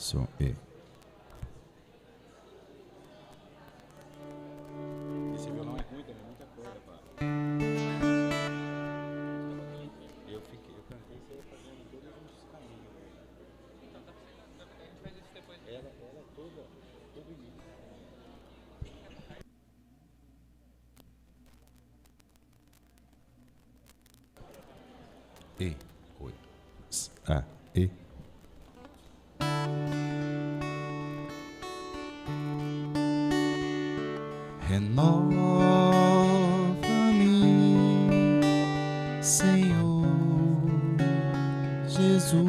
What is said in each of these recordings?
Som E. Esse violão é ruim também, muita corda, pá. Eu cantei isso aí fazendo todos os caminhos. Então a gente faz isso depois. Ela toda, todo início. E. Oi. A. E. Renova-me, Senhor Jesus.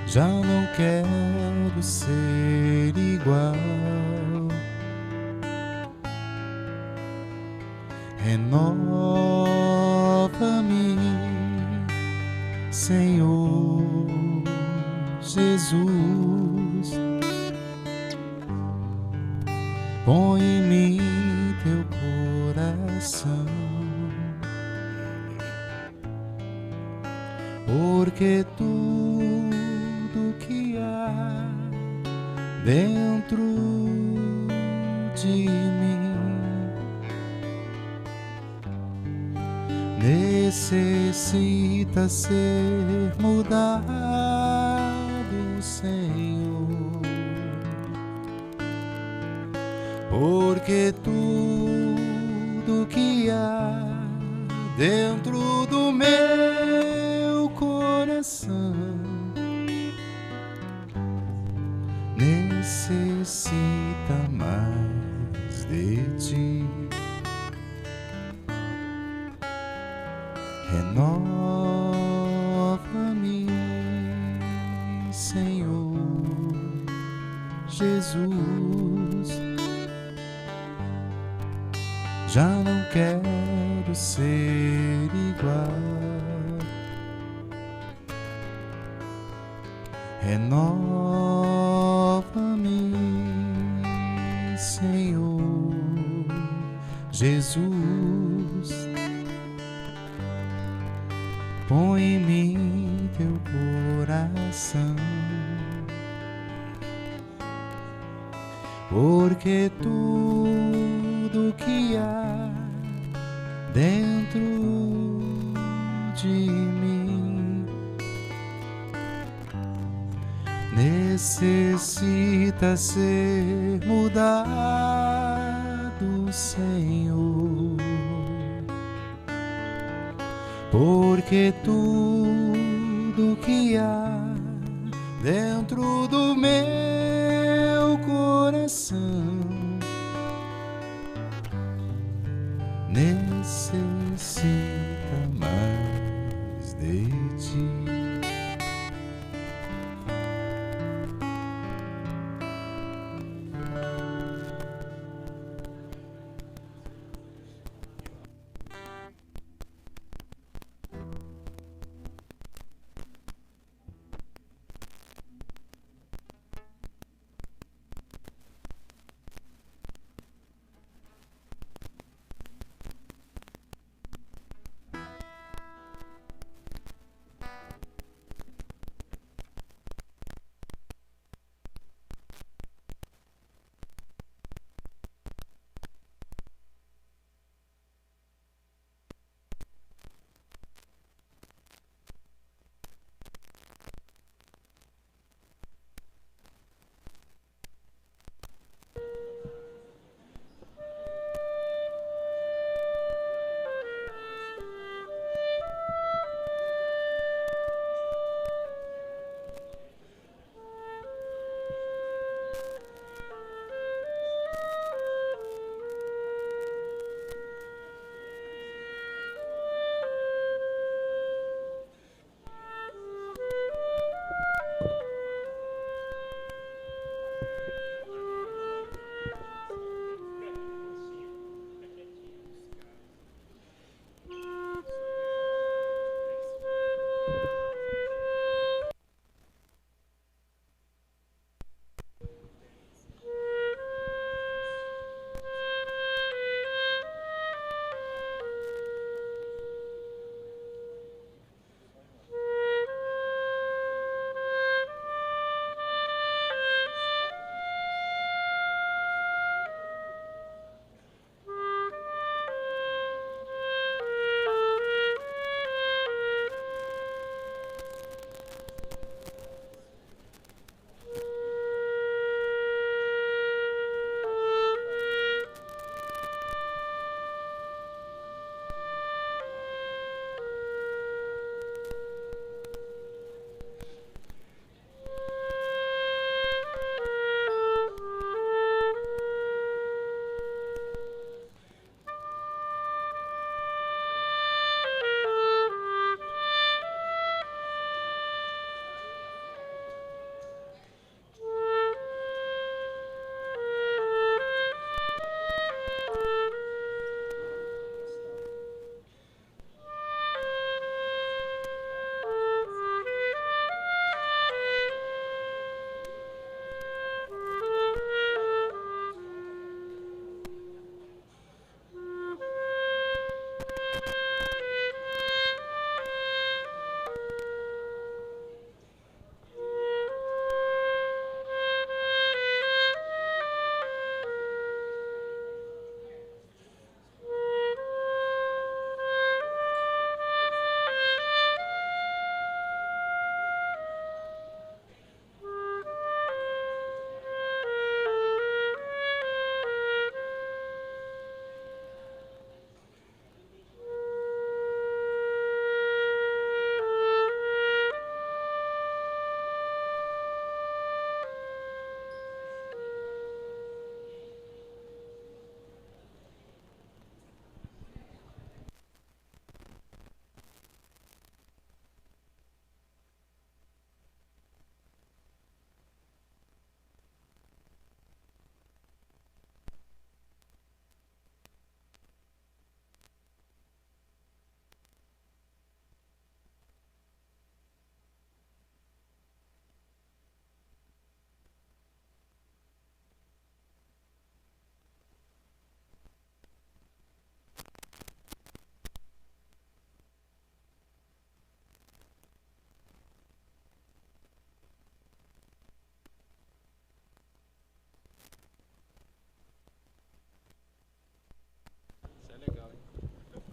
Já não quero ser igual. Renova-me, Senhor Jesus. Põe em mim teu coração, porque tudo que há dentro de mim necessita ser mudado, Senhor. Porque tudo que há dentro do meu coração necessita mais de ti. Renova-me, Senhor Jesus. Já não quero ser igual. Renova-me, Senhor Jesus. Põe em mim teu coração, porque tudo que há dentro de mim necessita ser mudado, Senhor. Porque tudo que há dentro do meu coração necessita mais de ti.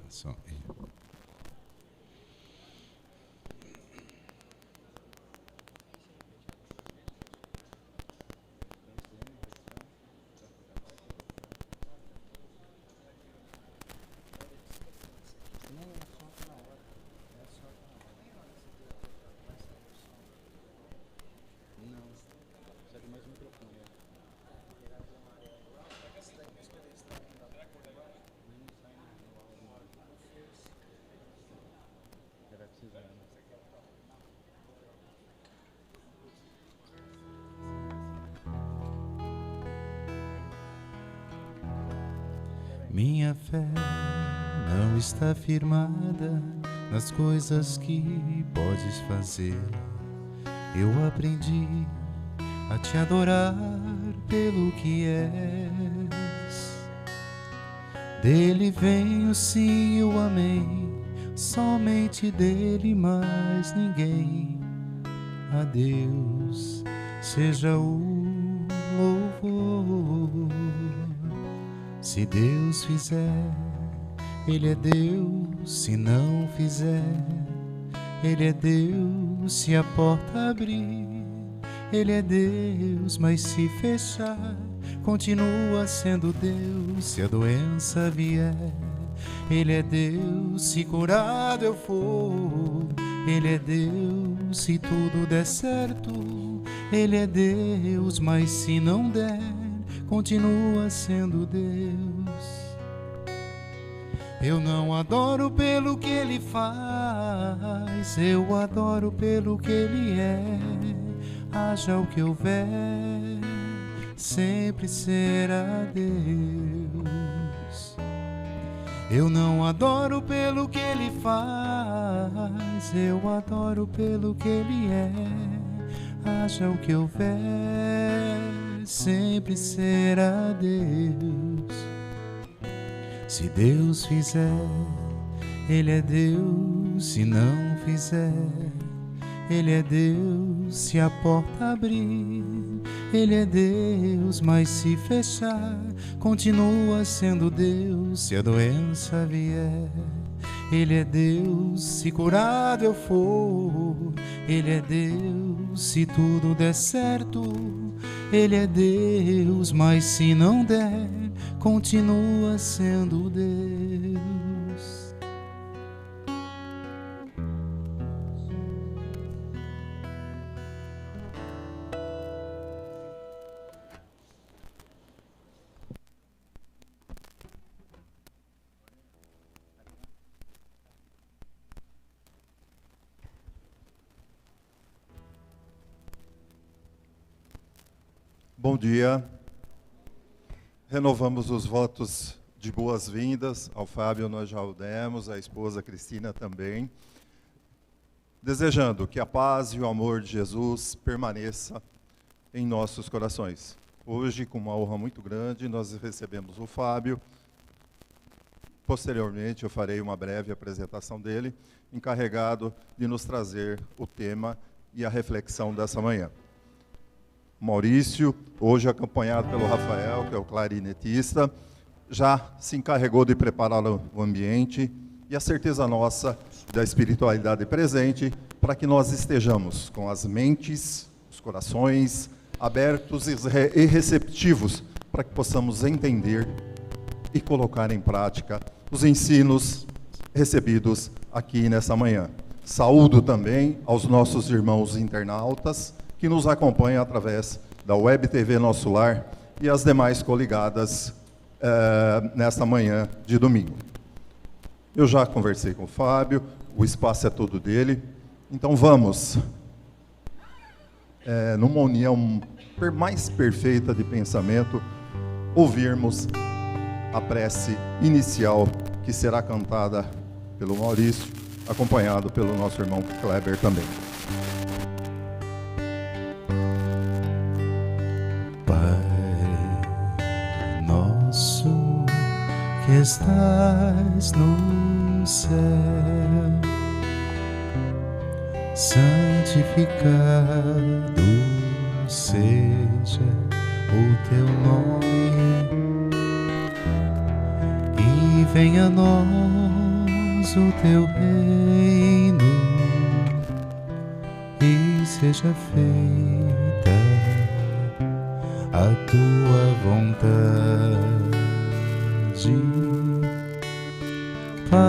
Só. Minha fé não está firmada nas coisas que podes fazer. Eu aprendi a te adorar pelo que és. Dele vem o sim e o amém, somente dele, mais ninguém. A Deus seja o louvor. Se Deus fizer, Ele é Deus. Se não fizer, Ele é Deus. Se a porta abrir, Ele é Deus. Mas se fechar, continua sendo Deus. Se a doença vier, Ele é Deus. Se curado eu for, Ele é Deus. Se tudo der certo, Ele é Deus. Mas se não der, continua sendo Deus. Eu não adoro pelo que Ele faz, eu adoro pelo que Ele é. Haja o que houver, sempre será Deus. Eu não adoro pelo que Ele faz, eu adoro pelo que Ele é. Haja o que houver, sempre será Deus. Se Deus fizer, Ele é Deus. Se não fizer, Ele é Deus. Se a porta abrir, Ele é Deus. Mas se fechar, continua sendo Deus. Se a doença vier, Ele é Deus. Se curado eu for, Ele é Deus. Se tudo der certo, Ele é Deus. Mas se não der, continua sendo Deus. Bom dia. Renovamos os votos de boas-vindas. Ao Fábio nós já o demos, à esposa Cristina também. Desejando que a paz e o amor de Jesus permaneça em nossos corações. Hoje, com uma honra muito grande, nós recebemos o Fábio. Posteriormente, eu farei uma breve apresentação dele, encarregado de nos trazer o tema e a reflexão dessa manhã. Maurício, hoje acompanhado pelo Rafael, que é o clarinetista, já se encarregou de preparar o ambiente e a certeza nossa da espiritualidade presente para que nós estejamos com as mentes, os corações abertos e receptivos para que possamos entender e colocar em prática os ensinos recebidos aqui nessa manhã. Saúdo também aos nossos irmãos internautas que nos acompanham através da Web TV Nosso Lar e as demais coligadas nesta manhã de domingo. Eu já conversei com o Fábio, o espaço é todo dele, então vamos, numa união mais perfeita de pensamento, ouvirmos a prece inicial que será cantada pelo Maurício, acompanhado pelo nosso irmão Kleber também. Que estás no céu, santificado seja o teu nome, e venha a nós Deus, o teu reino e seja feita a tua vontade, Pai,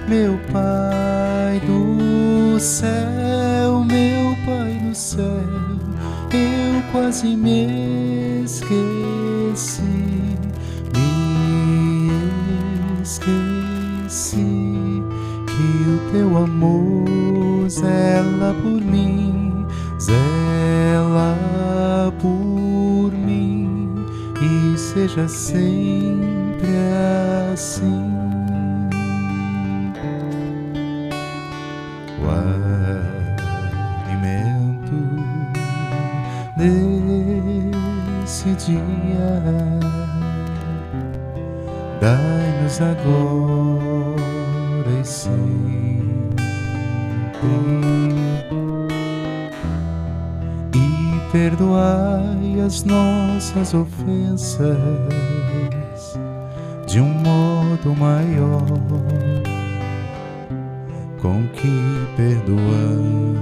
meu Pai do céu, meu Pai do céu, eu quase me esqueci, que o teu amor zela por mim, zela por mim, e seja sempre assim. O alimento desse dia dai-nos agora e sempre, e perdoai as nossas ofensas de um modo maior com que perdoamos,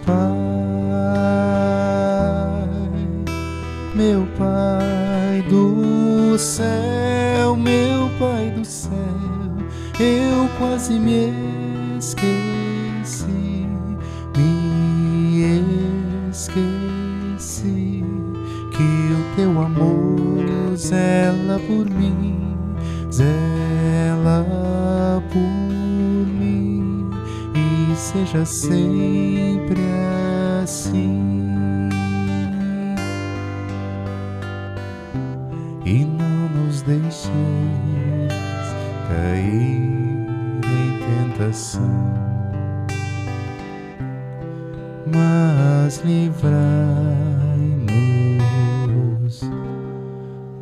Pai, meu Pai do céu, meu Pai do céu, eu quase me esqueci, que o teu amor zela por mim, zela por mim, e seja sempre assim. E não nos deixeis cair em tentação, mas livrai-nos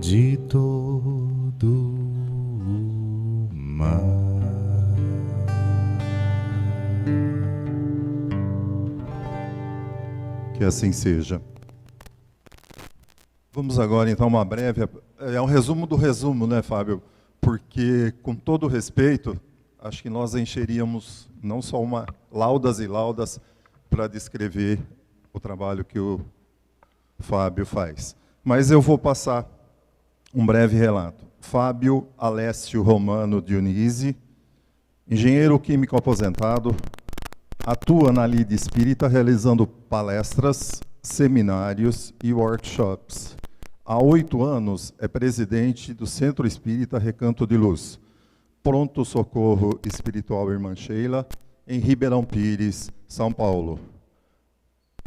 de todo o mal. Que assim seja. Vamos agora, então, uma breve... É um resumo do resumo, né, Fábio? Porque, com todo respeito, acho que nós encheríamos não só laudas e laudas para descrever o trabalho que o Fábio faz. Mas eu vou passar um breve relato. Fábio Alessio Romano Dionisi, engenheiro químico aposentado, atua na lida espírita realizando palestras, seminários e workshops. Há 8 anos é presidente do Centro Espírita Recanto de Luz, Pronto Socorro Espiritual Irmã Sheila, em Ribeirão Pires, São Paulo.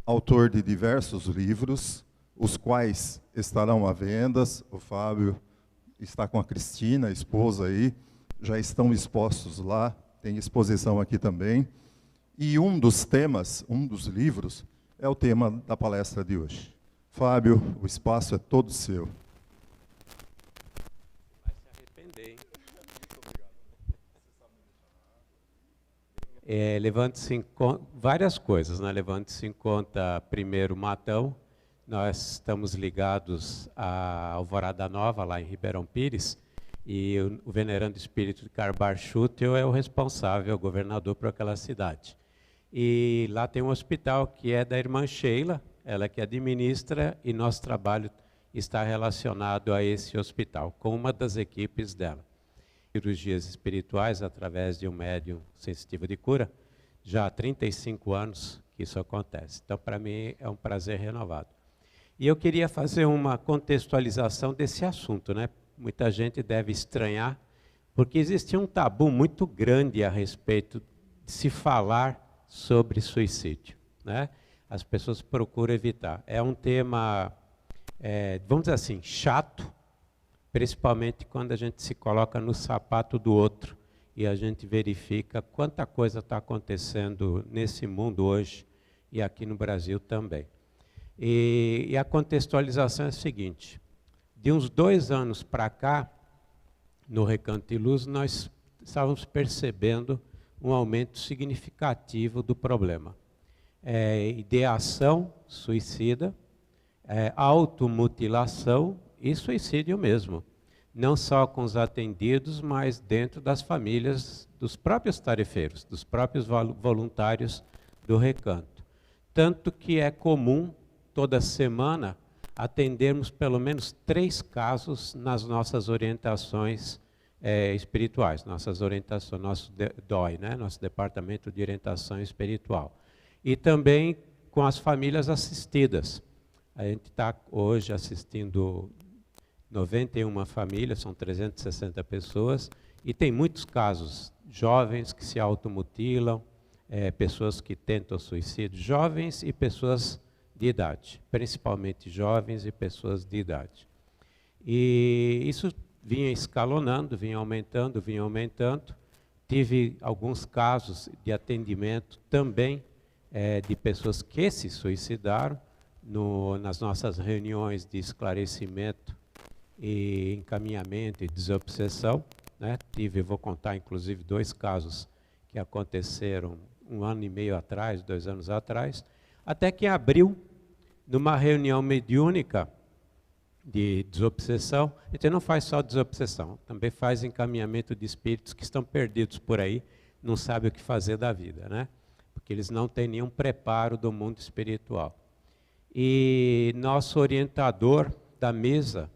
Autor de diversos livros, os quais estarão à venda. O Fábio está com a Cristina, a esposa aí, já estão expostos lá, tem exposição aqui também. E um dos temas, um dos livros, é o tema da palestra de hoje. Fábio, o espaço é todo seu. Vai se arrepender, hein? Levante-se em conta várias coisas, né? Levante-se em conta, primeiro, Matão. Nós estamos ligados à Alvorada Nova, lá em Ribeirão Pires, e o venerando espírito de Carbar Schutel é o responsável, o governador por aquela cidade. E lá tem um hospital que é da irmã Sheila, ela que administra, e nosso trabalho está relacionado a esse hospital, com uma das equipes dela. Cirurgias espirituais, através de um médium sensitivo de cura, já há 35 anos que isso acontece. Então, para mim, é um prazer renovado. E eu queria fazer uma contextualização desse assunto, né? Muita gente deve estranhar, porque existe um tabu muito grande a respeito de se falar sobre suicídio, né? As pessoas procuram evitar. É um tema, vamos dizer assim, chato, principalmente quando a gente se coloca no sapato do outro e a gente verifica quanta coisa está acontecendo nesse mundo hoje e aqui no Brasil também. E a contextualização é a seguinte: de uns 2 anos para cá, no Recanto de Luz, nós estávamos percebendo um aumento significativo do problema. Ideação suicida, automutilação e suicídio mesmo. Não só com os atendidos, mas dentro das famílias dos próprios tarefeiros, dos próprios voluntários do recanto. Tanto que é comum, toda semana, atendermos pelo menos 3 casos nas nossas orientações espirituais, nossas orientações, nosso DOI, né? Nosso Departamento de Orientação Espiritual. E também com as famílias assistidas. A gente está hoje assistindo 91 famílias, são 360 pessoas, e tem muitos casos, jovens que se automutilam, pessoas que tentam suicídio, jovens e pessoas de idade, principalmente jovens e pessoas de idade. E isso vinha escalonando, vinha aumentando. Tive alguns casos de atendimento também de pessoas que se suicidaram nas nossas reuniões de esclarecimento e encaminhamento e desobsessão, né? Vou contar inclusive 2 casos que aconteceram 1 ano e meio atrás, 2 anos atrás, até que em abril, numa reunião mediúnica de desobsessão, a gente não faz só desobsessão, também faz encaminhamento de espíritos que estão perdidos por aí, não sabem o que fazer da vida, né? Porque eles não têm nenhum preparo do mundo espiritual. E nosso orientador da mesa,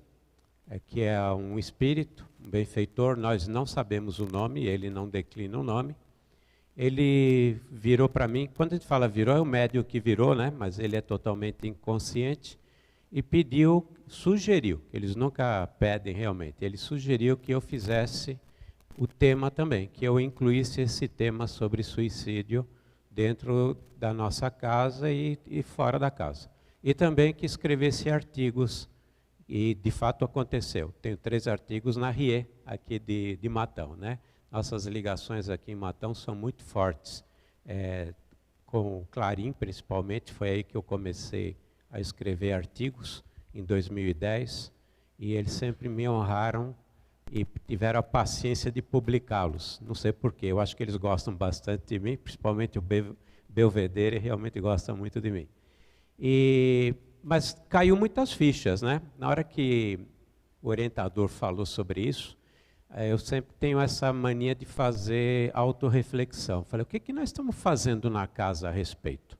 que é um espírito, um benfeitor, nós não sabemos o nome, ele não declina o nome, ele virou para mim, quando a gente fala virou, é o médium que virou, né? Mas ele é totalmente inconsciente, e sugeriu, eles nunca pedem realmente, ele sugeriu que eu fizesse o tema também, que eu incluísse esse tema sobre suicídio dentro da nossa casa e fora da casa. E também que escrevesse artigos, e de fato aconteceu. Tenho 3 artigos na RIE, aqui de Matão, né? Nossas ligações aqui em Matão são muito fortes, com o Clarim principalmente, foi aí que eu comecei a escrever artigos, em 2010, e eles sempre me honraram e tiveram a paciência de publicá-los. Não sei porquê, eu acho que eles gostam bastante de mim, principalmente o Belvedere realmente gosta muito de mim. Mas caiu muitas fichas, né? Na hora que o orientador falou sobre isso, eu sempre tenho essa mania de fazer autorreflexão. Falei, o que nós estamos fazendo na casa a respeito?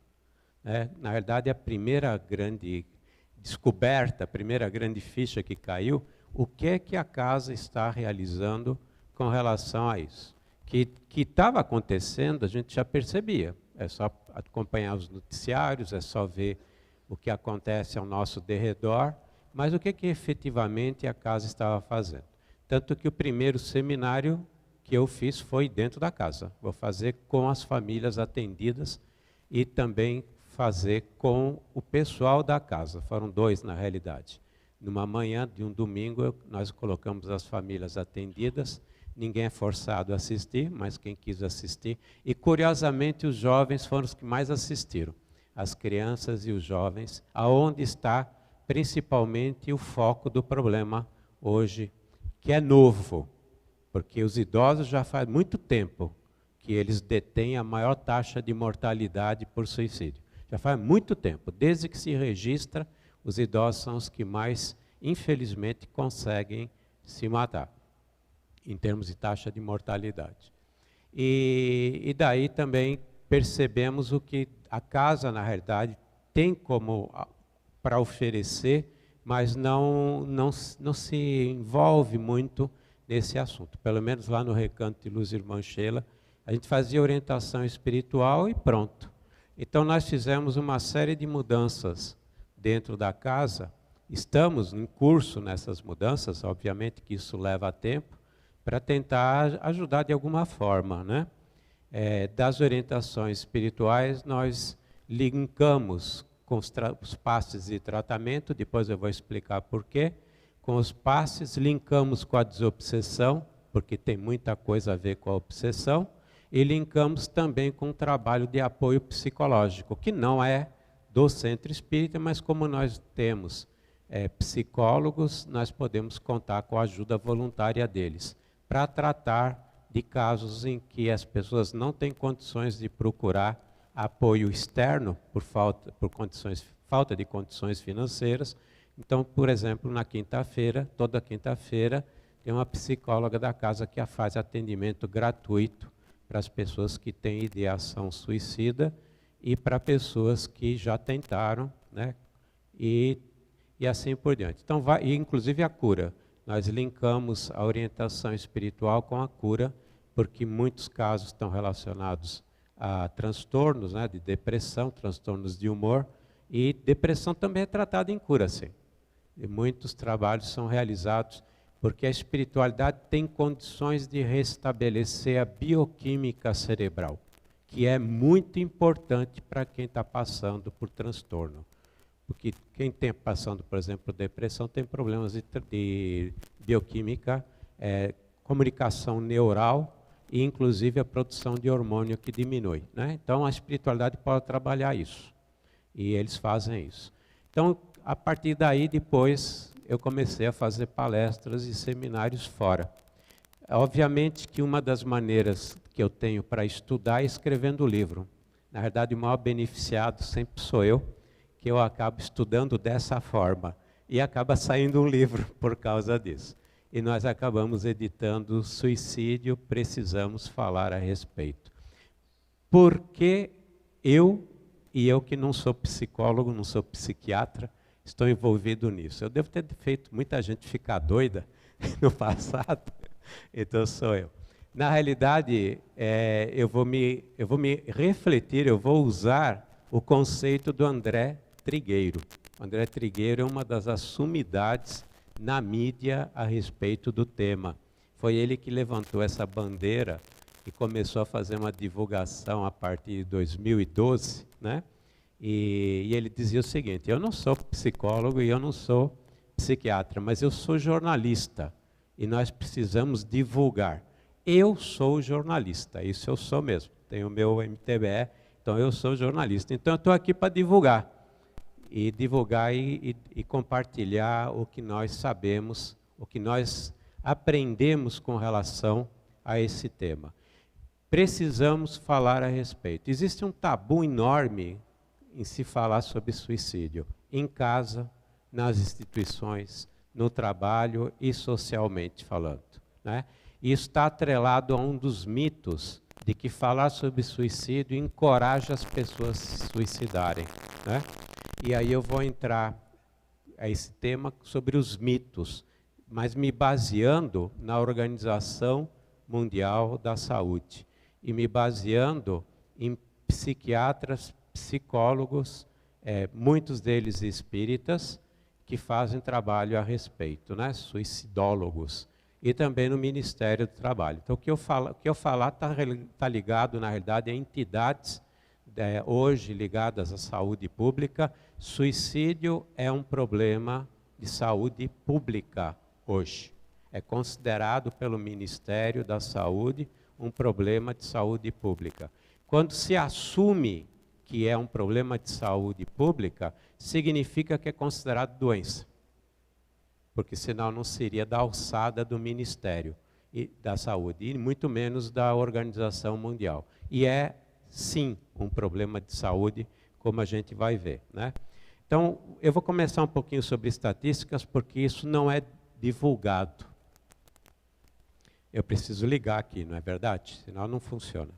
Na verdade, a primeira grande descoberta, a primeira grande ficha que caiu, o que é que a casa está realizando com relação a isso? Que estava acontecendo, a gente já percebia. É só acompanhar os noticiários, é só ver o que acontece ao nosso derredor, mas o que efetivamente a casa estava fazendo. Tanto que o primeiro seminário que eu fiz foi dentro da casa. Vou fazer com as famílias atendidas e também fazer com o pessoal da casa. Foram 2 na realidade. Numa manhã de um domingo, nós colocamos as famílias atendidas, ninguém é forçado a assistir, mas quem quis assistir. E curiosamente os jovens foram os que mais assistiram. As crianças e os jovens, aonde está principalmente o foco do problema hoje, que é novo, porque os idosos já faz muito tempo que eles detêm a maior taxa de mortalidade por suicídio. Já faz muito tempo, desde que se registra, os idosos são os que mais, infelizmente, conseguem se matar, em termos de taxa de mortalidade. E daí também percebemos o que a casa, na realidade, tem como para oferecer, mas não se envolve muito nesse assunto. Pelo menos lá no Recanto de Luz Irmã Sheila, a gente fazia orientação espiritual e pronto. Então nós fizemos uma série de mudanças dentro da casa, estamos em curso nessas mudanças, obviamente que isso leva tempo, para tentar ajudar de alguma forma, né? Das orientações espirituais, nós linkamos com os passes de tratamento, depois eu vou explicar por quê. Com os passes, linkamos com a desobsessão, porque tem muita coisa a ver com a obsessão, e linkamos também com o trabalho de apoio psicológico, que não é do Centro Espírita, mas como nós temos psicólogos, nós podemos contar com a ajuda voluntária deles, para tratar de casos em que as pessoas não têm condições de procurar apoio externo por falta de condições financeiras, Então, por exemplo, na quinta-feira, toda quinta-feira, tem uma psicóloga da casa que faz atendimento gratuito para as pessoas que têm ideação suicida e para pessoas que já tentaram, né? E assim por diante. Então, inclusive a cura. Nós linkamos a orientação espiritual com a cura, porque muitos casos estão relacionados a transtornos, né, de depressão, transtornos de humor, e depressão também é tratada em cura, sim. E muitos trabalhos são realizados porque a espiritualidade tem condições de restabelecer a bioquímica cerebral, que é muito importante para quem está passando por transtorno. Porque quem está passando, por exemplo, por depressão, tem problemas de bioquímica, comunicação neural e, inclusive, a produção de hormônio que diminui, né? Então, a espiritualidade pode trabalhar isso. E eles fazem isso. Então, a partir daí, depois, eu comecei a fazer palestras e seminários fora. Obviamente que uma das maneiras que eu tenho para estudar é escrevendo livro. Na verdade, o maior beneficiado sempre sou eu, que eu acabo estudando dessa forma. E acaba saindo um livro por causa disso. E nós acabamos editando Suicídio, Precisamos Falar a Respeito. Porque eu que não sou psicólogo, não sou psiquiatra, estou envolvido nisso. Eu devo ter feito muita gente ficar doida no passado, então sou eu. Na realidade, eu vou me refletir, eu vou usar o conceito do André Trigueiro. O André Trigueiro é uma das sumidades na mídia a respeito do tema. Foi ele que levantou essa bandeira e começou a fazer uma divulgação a partir de 2012, né? E ele dizia o seguinte: eu não sou psicólogo e eu não sou psiquiatra, mas eu sou jornalista e nós precisamos divulgar. Eu sou jornalista, isso eu sou mesmo. Tenho o meu MTBE, então eu sou jornalista. Então eu estou aqui para divulgar. E compartilhar o que nós sabemos, o que nós aprendemos com relação a esse tema. Precisamos falar a respeito. Existe um tabu enorme em se falar sobre suicídio, em casa, nas instituições, no trabalho e socialmente falando, né? E isso está atrelado a um dos mitos de que falar sobre suicídio encoraja as pessoas a se suicidarem, né? E aí eu vou entrar a esse tema sobre os mitos, mas me baseando na Organização Mundial da Saúde e me baseando em psiquiatras, psicólogos, muitos deles espíritas, que fazem trabalho a respeito, né? Suicidólogos, e também no Ministério do Trabalho. Então, o que eu falar está ligado, na realidade, a entidades hoje ligadas à saúde pública. Suicídio é um problema de saúde pública hoje. É considerado pelo Ministério da Saúde um problema de saúde pública. Quando se assume que é um problema de saúde pública, significa que é considerado doença. Porque senão não seria da alçada do Ministério da Saúde, e muito menos da Organização Mundial. E é, sim, um problema de saúde, como a gente vai ver, né? Então, eu vou começar um pouquinho sobre estatísticas, porque isso não é divulgado. Eu preciso ligar aqui, não é verdade? Senão não funciona.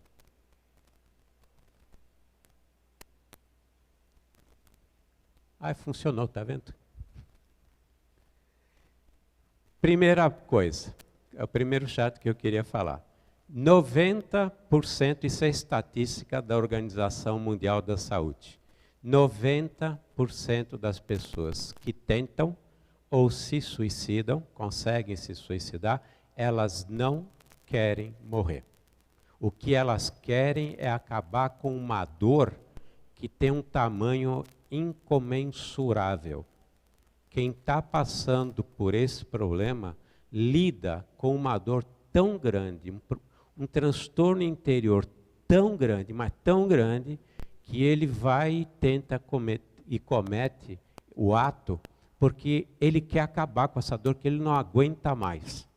Ah, funcionou, tá vendo? Primeira coisa, é o primeiro chato que eu queria falar. 90%, isso é estatística da Organização Mundial da Saúde. 90% das pessoas que tentam ou se suicidam, conseguem se suicidar, elas não querem morrer. O que elas querem é acabar com uma dor que tem um tamanho incomensurável. Quem está passando por esse problema lida com uma dor tão grande, um transtorno interior tão grande, mas tão grande, que ele vai e tenta comete o ato porque ele quer acabar com essa dor que ele não aguenta mais.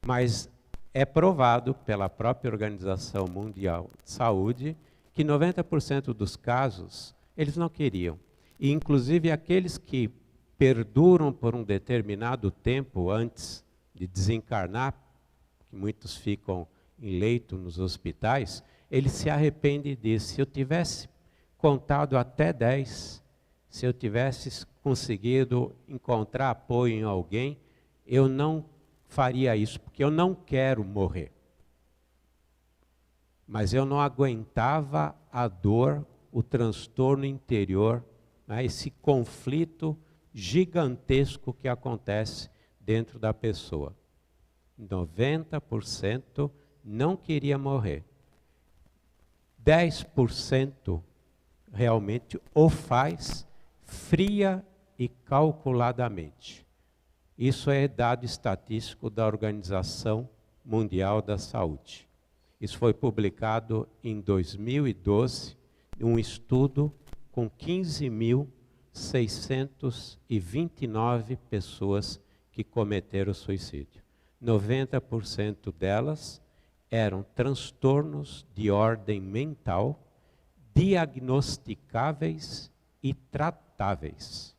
Mas é provado pela própria Organização Mundial de Saúde que 90% dos casos eles não queriam. E inclusive aqueles que perduram por um determinado tempo antes de desencarnar, que muitos ficam em leito nos hospitais, ele se arrepende disso. Se eu tivesse contado até 10, se eu tivesse conseguido encontrar apoio em alguém, eu não faria isso, porque eu não quero morrer. Mas eu não aguentava a dor, o transtorno interior, né, esse conflito gigantesco que acontece dentro da pessoa. 90% não queria morrer. 10% realmente o faz fria e calculadamente. Isso é dado estatístico da Organização Mundial da Saúde. Isso foi publicado em 2012, um estudo com 15.629 pessoas que cometeram suicídio. 90% delas eram transtornos de ordem mental, diagnosticáveis e tratáveis.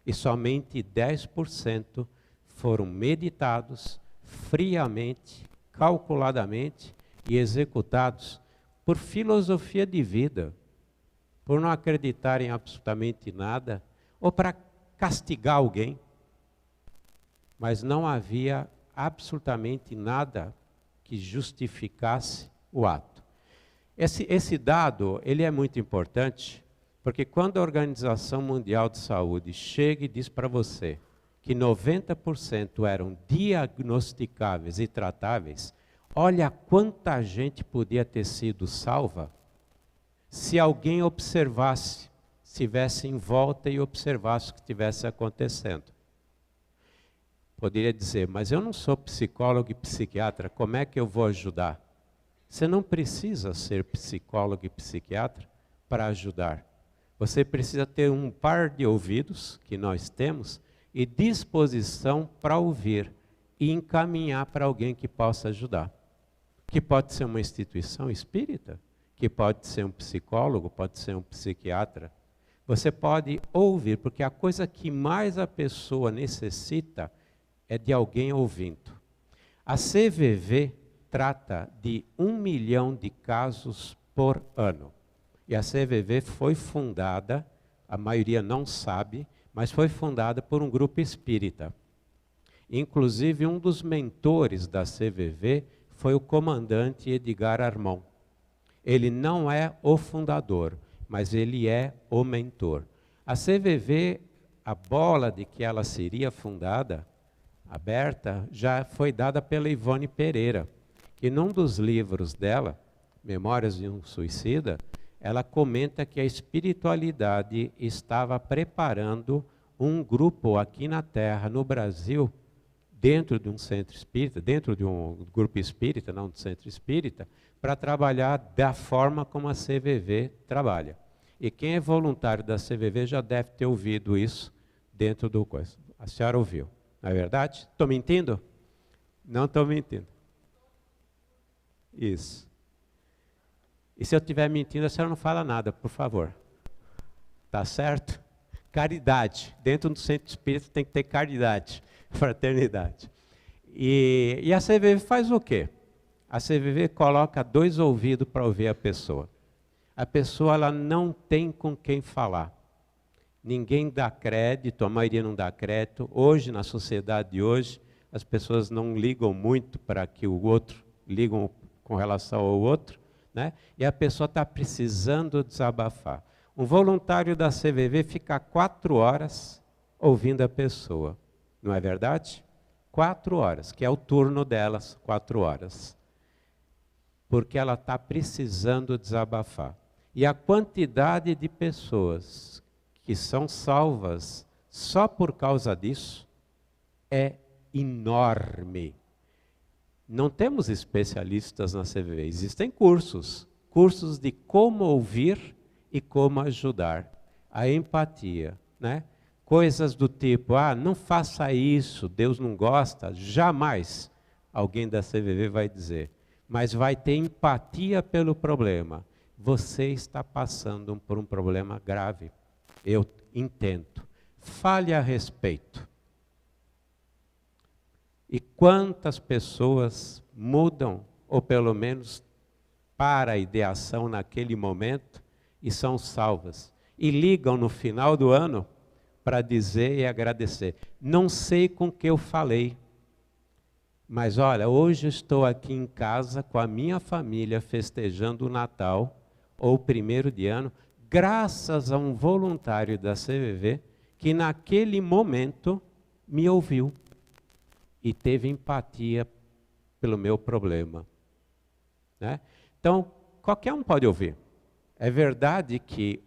E somente 10% foram meditados friamente, calculadamente e executados por filosofia de vida, por não acreditar em absolutamente nada, ou para castigar alguém. Mas não havia absolutamente nada que justificasse o ato. Esse dado, ele é muito importante, porque quando a Organização Mundial de Saúde chega e diz para você que 90% eram diagnosticáveis e tratáveis, olha quanta gente podia ter sido salva se alguém observasse, estivesse em volta e observasse o que estivesse acontecendo. Poderia dizer, mas eu não sou psicólogo e psiquiatra, como é que eu vou ajudar? Você não precisa ser psicólogo e psiquiatra para ajudar. Você precisa ter um par de ouvidos, que nós temos, e disposição para ouvir e encaminhar para alguém que possa ajudar. Que pode ser uma instituição espírita, que pode ser um psicólogo, pode ser um psiquiatra. Você pode ouvir, porque a coisa que mais a pessoa necessita é de alguém ouvindo. A CVV trata de 1 milhão de casos por ano. E a CVV foi fundada, a maioria não sabe, mas foi fundada por um grupo espírita. Inclusive, um dos mentores da CVV foi o comandante Edgar Armon. Ele não é o fundador, mas ele é o mentor. A CVV, a bola de que ela seria fundada, aberta, já foi dada pela Ivone Pereira, que num dos livros dela, Memórias de um Suicida, ela comenta que a espiritualidade estava preparando um grupo aqui na Terra, no Brasil, dentro de um centro espírita, dentro de um grupo espírita, não do centro espírita, para trabalhar da forma como a CVV trabalha. E quem é voluntário da CVV já deve ter ouvido isso dentro do coisa. A senhora ouviu, não é verdade? Estou mentindo? Não estou mentindo. Isso. E se eu estiver mentindo, a senhora não fala nada, por favor. Tá certo? Caridade. Dentro do centro espírita tem que ter caridade, fraternidade. E a CVV faz o quê? A CVV coloca 2 ouvidos para ouvir a pessoa. A pessoa ela não tem com quem falar. Ninguém dá crédito, a maioria não dá crédito. Hoje, na sociedade de hoje, as pessoas não ligam muito para que o outro, ligam com relação ao outro, né? E a pessoa está precisando desabafar. Um voluntário da CVV fica 4 horas ouvindo a pessoa. Não é verdade? 4 horas, que é o turno delas, 4 horas. Porque ela está precisando desabafar. E a quantidade de pessoas que são salvas só por causa disso é enorme. Não temos especialistas na CVV, existem cursos de como ouvir e como ajudar. A empatia, né? Coisas do tipo, não faça isso, Deus não gosta, jamais alguém da CVV vai dizer. Mas vai ter empatia pelo problema. Você está passando por um problema grave, eu entendo. fale a respeito. E quantas pessoas mudam, ou pelo menos para a ideação naquele momento, e são salvas. E ligam no final do ano para dizer e agradecer. Não sei com que eu falei, mas olha, hoje eu estou aqui em casa com a minha família festejando o Natal, ou o 1º de ano, graças a um voluntário da CVV que naquele momento me ouviu e teve empatia pelo meu problema. Né? Então, qualquer um pode ouvir. É verdade que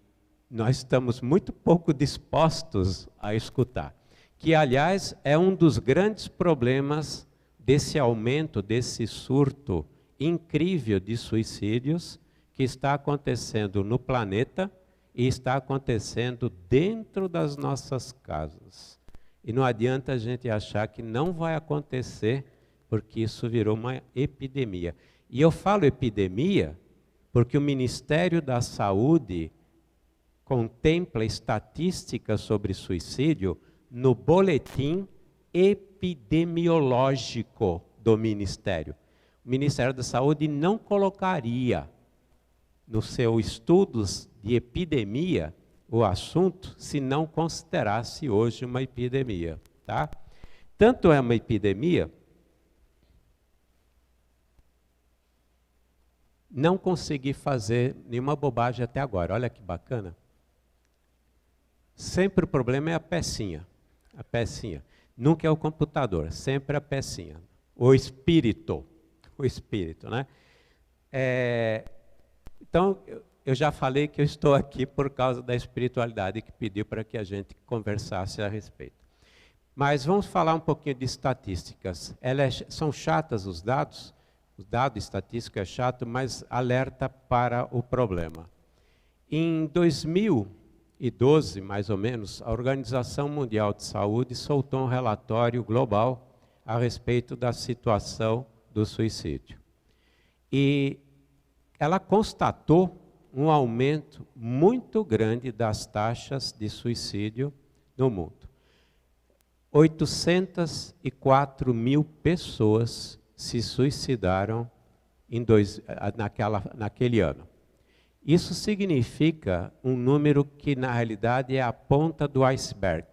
nós estamos muito pouco dispostos a escutar, que, aliás, é um dos grandes problemas desse aumento, desse surto incrível de suicídios que está acontecendo no planeta e está acontecendo dentro das nossas casas. E não adianta a gente achar que não vai acontecer, porque isso virou uma epidemia. E eu falo epidemia porque o Ministério da Saúde contempla estatísticas sobre suicídio no boletim epidemiológico do Ministério. O Ministério da Saúde não colocaria nos seus estudos de epidemia o assunto se não considerasse hoje uma epidemia. Tá? Tanto é uma epidemia, não consegui fazer nenhuma bobagem até agora. Olha que bacana. Sempre o problema é a pecinha. A pecinha. Nunca é o computador, sempre a pecinha. O espírito, né? Então, eu já falei que eu estou aqui por causa da espiritualidade que pediu para que a gente conversasse a respeito. Mas vamos falar um pouquinho de estatísticas. São chatas os dados, o dado estatístico é chato, mas alerta para o problema. Em 2012, mais ou menos, a Organização Mundial de Saúde soltou um relatório global a respeito da situação do suicídio. E ela constatou um aumento muito grande das taxas de suicídio no mundo. 804 mil pessoas se suicidaram naquele ano. Isso significa um número que, na realidade, é a ponta do iceberg.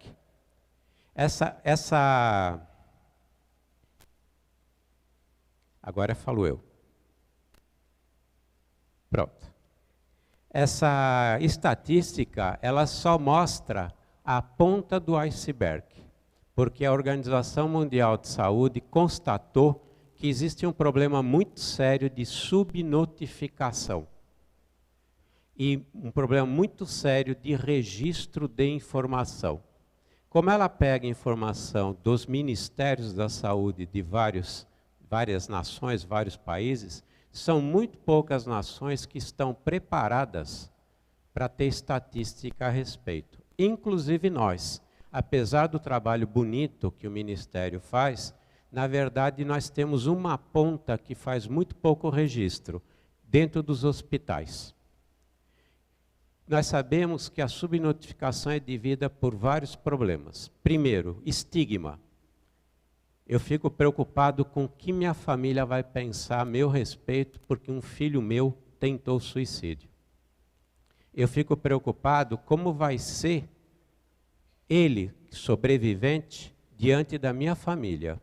Agora falo eu. Pronto. Essa estatística, ela só mostra a ponta do iceberg, porque a Organização Mundial de Saúde constatou que existe um problema muito sério de subnotificação e um problema muito sério de registro de informação. Como ela pega informação dos ministérios da saúde de várias nações, vários países, são muito poucas nações que estão preparadas para ter estatística a respeito. Inclusive nós, apesar do trabalho bonito que o Ministério faz, na verdade nós temos uma ponta que faz muito pouco registro, dentro dos hospitais. Nós sabemos que a subnotificação é devida por vários problemas. Primeiro, estigma. Eu fico preocupado com o que minha família vai pensar a meu respeito porque um filho meu tentou suicídio. Eu fico preocupado como vai ser ele, sobrevivente, diante da minha família.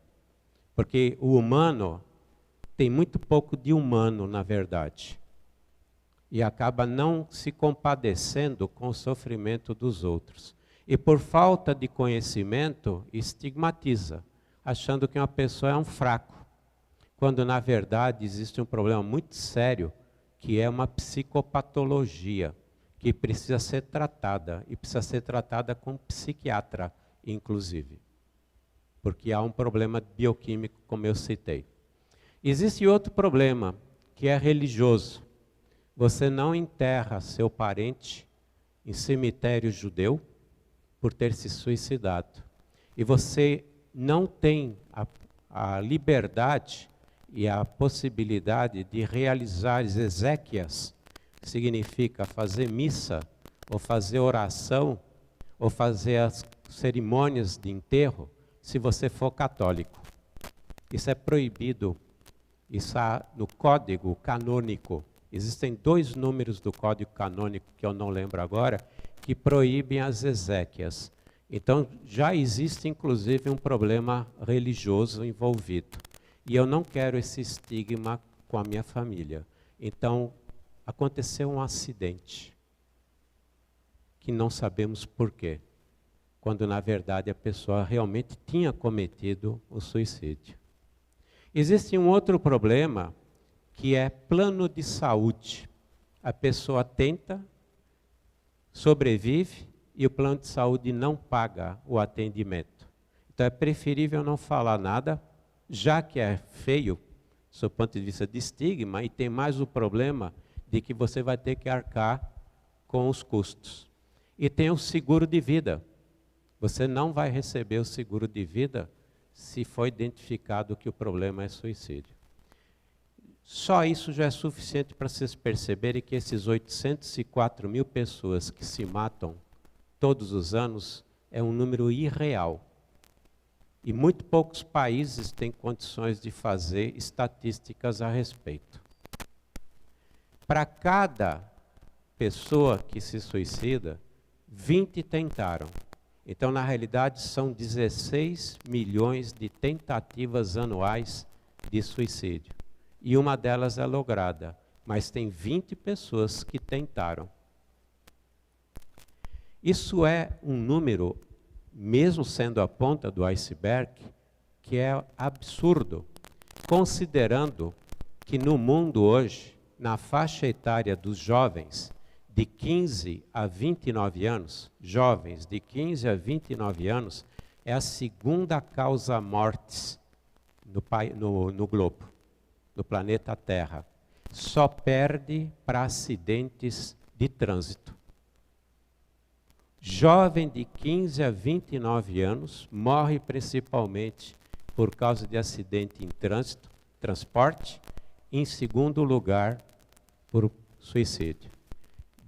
Porque o humano tem muito pouco de humano, na verdade. E acaba não se compadecendo com o sofrimento dos outros. E por falta de conhecimento, estigmatiza, achando que uma pessoa é um fraco, quando na verdade existe um problema muito sério, que é uma psicopatologia, que precisa ser tratada, e precisa ser tratada com um psiquiatra, inclusive, porque há um problema bioquímico, como eu citei. Existe outro problema, que é religioso. Você não enterra seu parente em cemitério judeu por ter se suicidado. E você não tem a liberdade e a possibilidade de realizar exéquias, que significa fazer missa, ou fazer oração, ou fazer as cerimônias de enterro se você for católico. Isso é proibido. Isso está no Código Canônico. Existem 2 números do Código Canônico, que eu não lembro agora, que proíbem as exéquias. Então, já existe, inclusive, um problema religioso envolvido. E eu não quero esse estigma com a minha família. Então, aconteceu um acidente, que não sabemos por quê, quando, na verdade, a pessoa realmente tinha cometido o suicídio. Existe um outro problema, que é plano de saúde. A pessoa tenta, sobrevive, e o plano de saúde não paga o atendimento. Então é preferível não falar nada, já que é feio, do ponto de vista de estigma, e tem mais o problema de que você vai ter que arcar com os custos. E tem o seguro de vida. Você não vai receber o seguro de vida se for identificado que o problema é suicídio. Só isso já é suficiente para vocês perceberem que esses 804 mil pessoas que se matam todos os anos é um número irreal. E muito poucos países têm condições de fazer estatísticas a respeito. Para cada pessoa que se suicida, 20 tentaram. Então, na realidade, são 16 milhões de tentativas anuais de suicídio. E uma delas é lograda, mas tem 20 pessoas que tentaram. Isso é um número, mesmo sendo a ponta do iceberg, que é absurdo, considerando que no mundo hoje, na faixa etária dos jovens de 15 a 29 anos, jovens de 15 a 29 anos, é a segunda causa mortes no globo, no planeta Terra. Só perde para acidentes de trânsito. Jovem de 15 a 29 anos morre principalmente por causa de acidente em trânsito, transporte, em segundo lugar, por suicídio.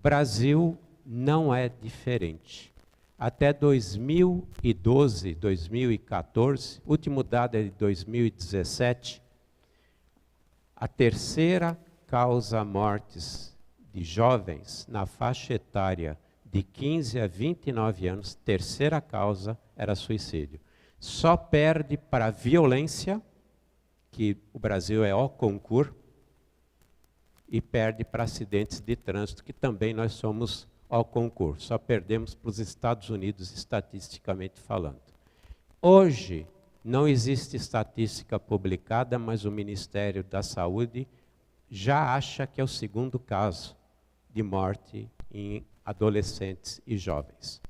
Brasil não é diferente. Até 2012, 2014, último dado é de 2017, a terceira causa mortes de jovens na faixa etária de 15 a 29 anos, terceira causa era suicídio. Só perde para a violência, que o Brasil é au concurso, e perde para acidentes de trânsito, que também nós somos au concurso. Só perdemos para os Estados Unidos, estatisticamente falando. Hoje, não existe estatística publicada, mas o Ministério da Saúde já acha que é o segundo caso de morte em adolescentes e jovens.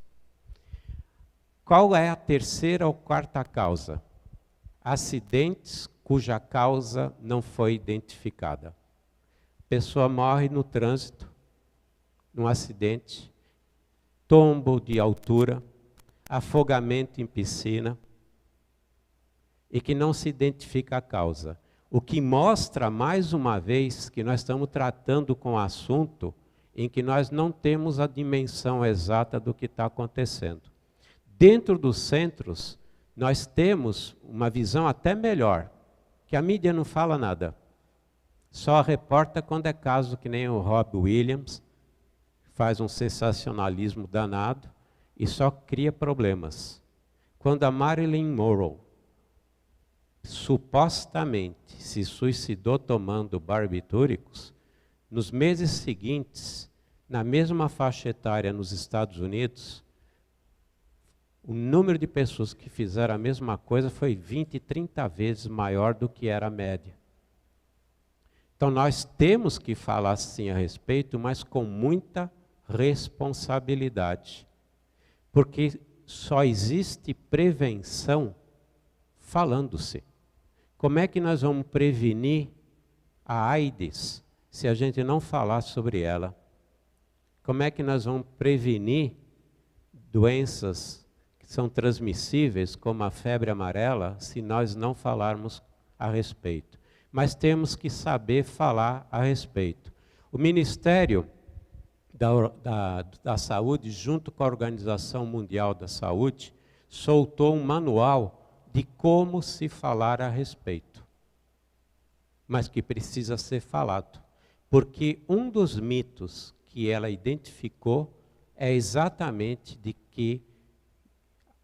Qual é a terceira ou quarta causa? Acidentes cuja causa não foi identificada. A pessoa morre no trânsito, num acidente, tombo de altura, afogamento em piscina, e que não se identifica a causa. O que mostra, mais uma vez, que nós estamos tratando com um assunto em que nós não temos a dimensão exata do que está acontecendo. Dentro dos centros, nós temos uma visão até melhor, que a mídia não fala nada. Só reporta quando é caso que nem o Rob Williams, faz um sensacionalismo danado e só cria problemas. Quando a Marilyn Monroe supostamente se suicidou tomando barbitúricos, nos meses seguintes, na mesma faixa etária nos Estados Unidos, o número de pessoas que fizeram a mesma coisa foi 20, 30 vezes maior do que era a média. Então nós temos que falar sim a respeito, mas com muita responsabilidade. Porque só existe prevenção falando-se. Como é que nós vamos prevenir a AIDS se a gente não falar sobre ela? Como é que nós vamos prevenir doenças que são transmissíveis, como a febre amarela, se nós não falarmos a respeito? Mas temos que saber falar a respeito. O Ministério da Saúde, junto com a Organização Mundial da Saúde, soltou um manual de como se falar a respeito, mas que precisa ser falado. Porque um dos mitos que ela identificou é exatamente de que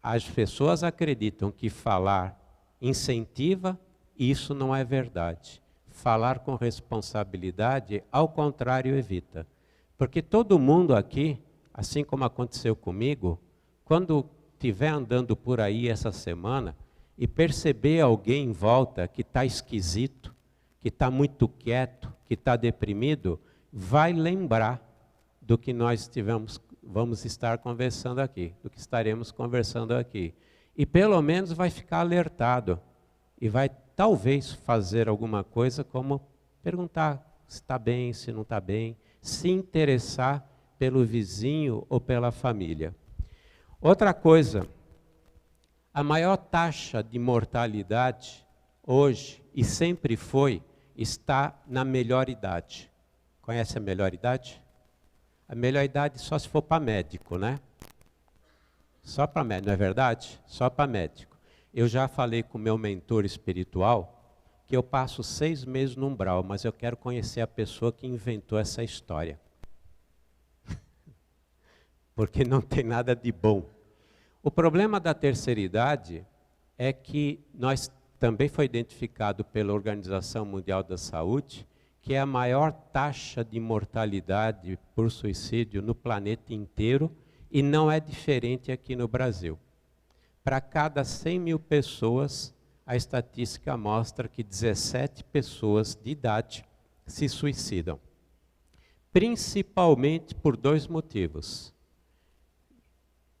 as pessoas acreditam que falar incentiva, e isso não é verdade. Falar com responsabilidade, ao contrário, evita. Porque todo mundo aqui, assim como aconteceu comigo, quando estiver andando por aí essa semana e perceber alguém em volta que está esquisito, que está muito quieto, que está deprimido, vai lembrar do que nós vamos estar conversando aqui, do que estaremos conversando aqui. E pelo menos vai ficar alertado e vai talvez fazer alguma coisa como perguntar se está bem, se não está bem, se interessar pelo vizinho ou pela família. Outra coisa, a maior taxa de mortalidade hoje, e sempre foi, está na melhor idade. Conhece a melhor idade? A melhor idade só se for para médico, né? Só para médico, não é verdade? Só para médico. Eu já falei com o meu mentor espiritual que eu passo 6 meses no umbral, mas eu quero conhecer a pessoa que inventou essa história. Porque não tem nada de bom. O problema da terceira idade é que também foi identificado pela Organização Mundial da Saúde que é a maior taxa de mortalidade por suicídio no planeta inteiro e não é diferente aqui no Brasil. Para cada 100 mil pessoas, a estatística mostra que 17 pessoas de idade se suicidam. Principalmente por 2 motivos.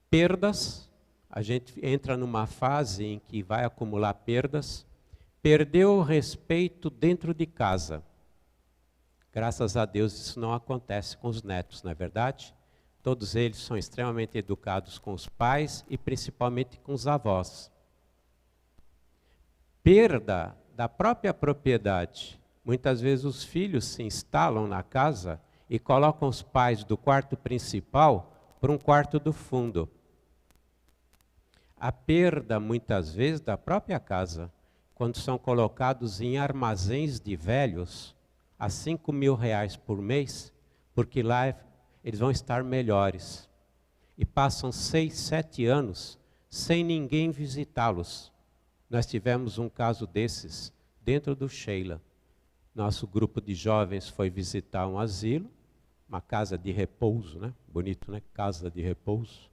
Perdas, a gente entra numa fase em que vai acumular perdas, perdeu o respeito dentro de casa. Graças a Deus isso não acontece com os netos, não é verdade? Todos eles são extremamente educados com os pais e principalmente com os avós. Perda da própria propriedade. Muitas vezes os filhos se instalam na casa e colocam os pais do quarto principal para um quarto do fundo. A perda, muitas vezes, da própria casa, quando são colocados em armazéns de velhos, a R$5.000 por mês, porque lá eles vão estar melhores. E passam 6, 7 anos sem ninguém visitá-los. Nós tivemos um caso desses dentro do Sheila. Nosso grupo de jovens foi visitar um asilo, uma casa de repouso, né? Bonito, né? Casa de repouso.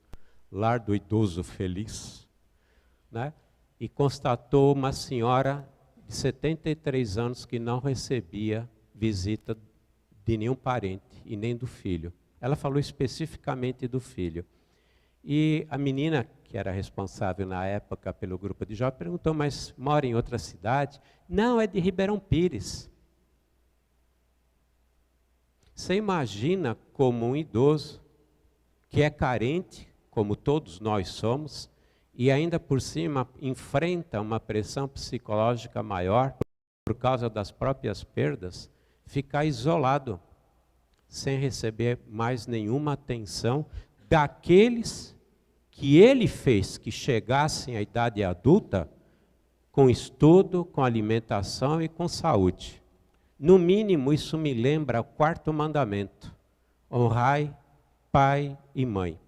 Lar do idoso feliz, né? E constatou uma senhora de 73 anos que não recebia visita de nenhum parente e nem do filho. Ela falou especificamente do filho. E a menina, que era responsável na época pelo grupo de jovens, perguntou, mas mora em outra cidade? Não, é de Ribeirão Pires. Você imagina como um idoso que é carente, como todos nós somos, e ainda por cima enfrenta uma pressão psicológica maior por causa das próprias perdas, ficar isolado, sem receber mais nenhuma atenção daqueles que ele fez que chegassem à idade adulta com estudo, com alimentação e com saúde. No mínimo, isso me lembra o 4º mandamento: honrai pai e mãe.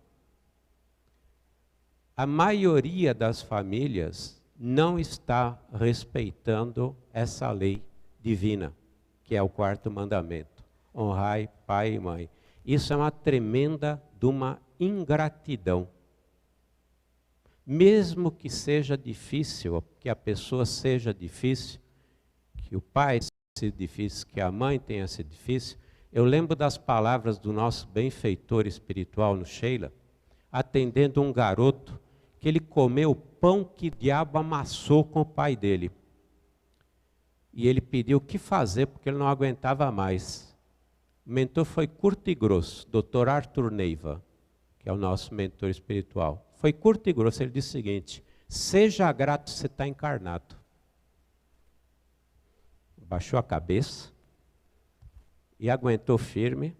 A maioria das famílias não está respeitando essa lei divina, que é o 4º mandamento: honrai pai e mãe. Isso é uma tremenda de uma ingratidão. Mesmo que seja difícil, que a pessoa seja difícil, que o pai seja difícil, que a mãe tenha sido difícil, eu lembro das palavras do nosso benfeitor espiritual no Sheila, atendendo um garoto que ele comeu o pão que o diabo amassou com o pai dele. E ele pediu o que fazer, porque ele não aguentava mais. O mentor foi curto e grosso, Dr. Arthur Neiva, que é o nosso mentor espiritual. Foi curto e grosso, ele disse o seguinte: seja grato, você está encarnado. Baixou a cabeça e aguentou firme.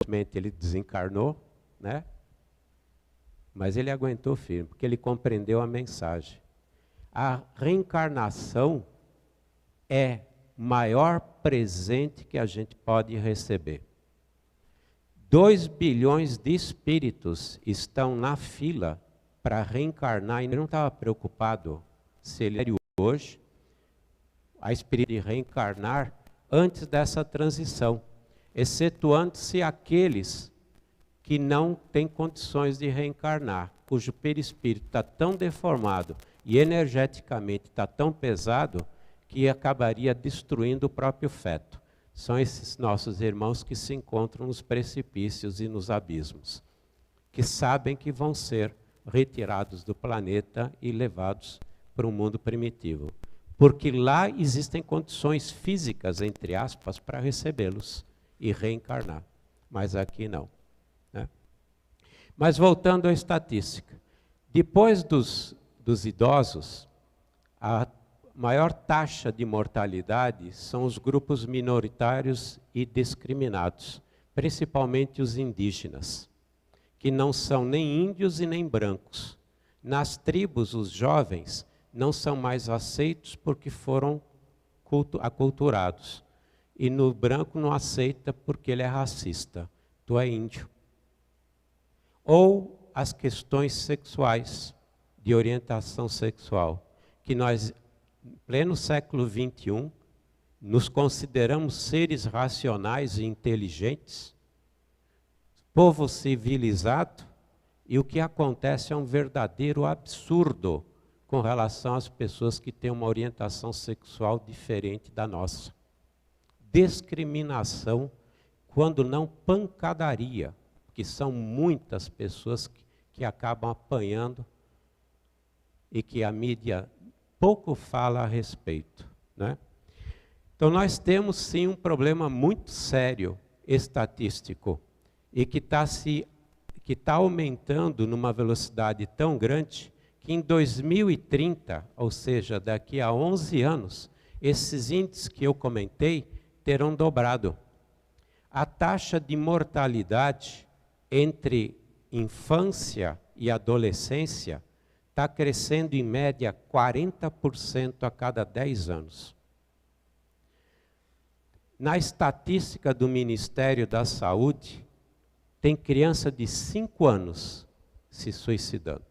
Obviamente ele desencarnou, né? Mas ele aguentou firme, porque ele compreendeu a mensagem. A reencarnação é o maior presente que a gente pode receber. 2 bilhões de espíritos estão na fila para reencarnar, e ele não estava preocupado se ele era hoje, a espírito de reencarnar antes dessa transição, excetuando-se aqueles que não têm condições de reencarnar, cujo perispírito está tão deformado e energeticamente está tão pesado que acabaria destruindo o próprio feto. São esses nossos irmãos que se encontram nos precipícios e nos abismos, que sabem que vão ser retirados do planeta e levados para um mundo primitivo. Porque lá existem condições físicas, entre aspas, para recebê-los e reencarnar. Mas aqui não. Né? Mas voltando à estatística. Depois dos idosos, a maior taxa de mortalidade são os grupos minoritários e discriminados, principalmente os indígenas, que não são nem índios e nem brancos. Nas tribos, os jovens não são mais aceitos porque foram aculturados. E no branco não aceita porque ele é racista. Tu é índio. Ou as questões sexuais, de orientação sexual, que nós, em pleno século XXI, nos consideramos seres racionais e inteligentes, povo civilizado, e o que acontece é um verdadeiro absurdo com relação às pessoas que têm uma orientação sexual diferente da nossa. Discriminação, quando não pancadaria, que são muitas pessoas que acabam apanhando e que a mídia pouco fala a respeito. Né? Então nós temos sim um problema muito sério, estatístico, e que está aumentando numa velocidade tão grande que em 2030, ou seja, daqui a 11 anos, esses índices que eu comentei terão dobrado. A taxa de mortalidade entre infância e adolescência está crescendo em média 40% a cada 10 anos. Na estatística do Ministério da Saúde, tem criança de 5 anos se suicidando.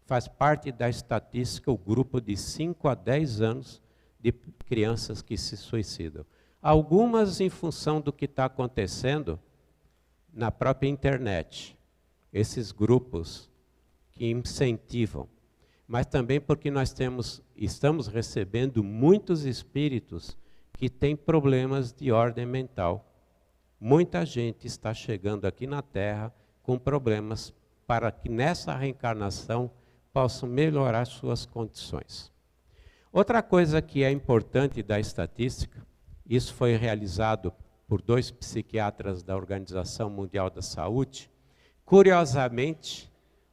Faz parte da estatística o grupo de 5 a 10 anos de crianças que se suicidam. Algumas em função do que está acontecendo na própria internet. Esses grupos que incentivam. Mas também porque nós estamos recebendo muitos espíritos que têm problemas de ordem mental. Muita gente está chegando aqui na Terra com problemas para que nessa reencarnação possam melhorar suas condições. Outra coisa que é importante da estatística, isso foi realizado por 2 psiquiatras da Organização Mundial da Saúde. Curiosamente,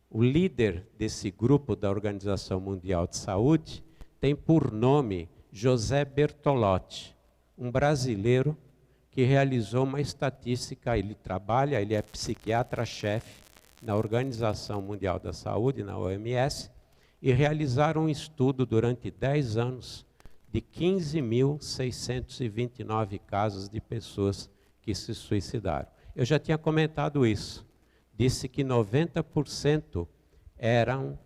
o líder desse grupo da Organização Mundial de Saúde tem por nome José Bertolotti, um brasileiro que realizou uma estatística. Ele é psiquiatra-chefe na Organização Mundial da Saúde, na OMS, e realizaram um estudo durante 10 anos de 15.629 casos de pessoas que se suicidaram. Eu já tinha comentado isso. Disse que 90% eram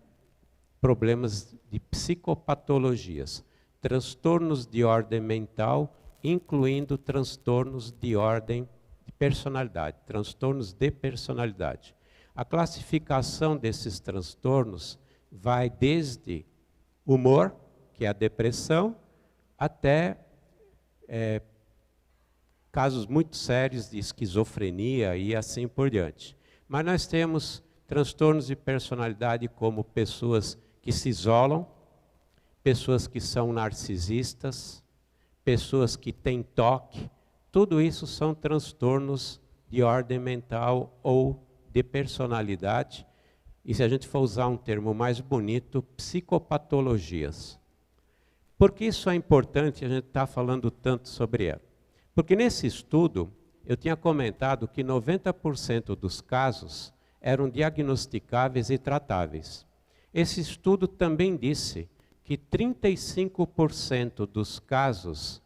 problemas de psicopatologias, transtornos de ordem mental, incluindo transtornos de ordem de personalidade, transtornos de personalidade. A classificação desses transtornos vai desde humor, que é a depressão, até casos muito sérios de esquizofrenia e assim por diante. Mas nós temos transtornos de personalidade como pessoas que se isolam, pessoas que são narcisistas, pessoas que têm toque. Tudo isso são transtornos de ordem mental ou de personalidade. E se a gente for usar um termo mais bonito, psicopatologias. Por que isso é importante a gente estar falando tanto sobre ela? Porque nesse estudo, eu tinha comentado que 90% dos casos eram diagnosticáveis e tratáveis. Esse estudo também disse que 35% dos casos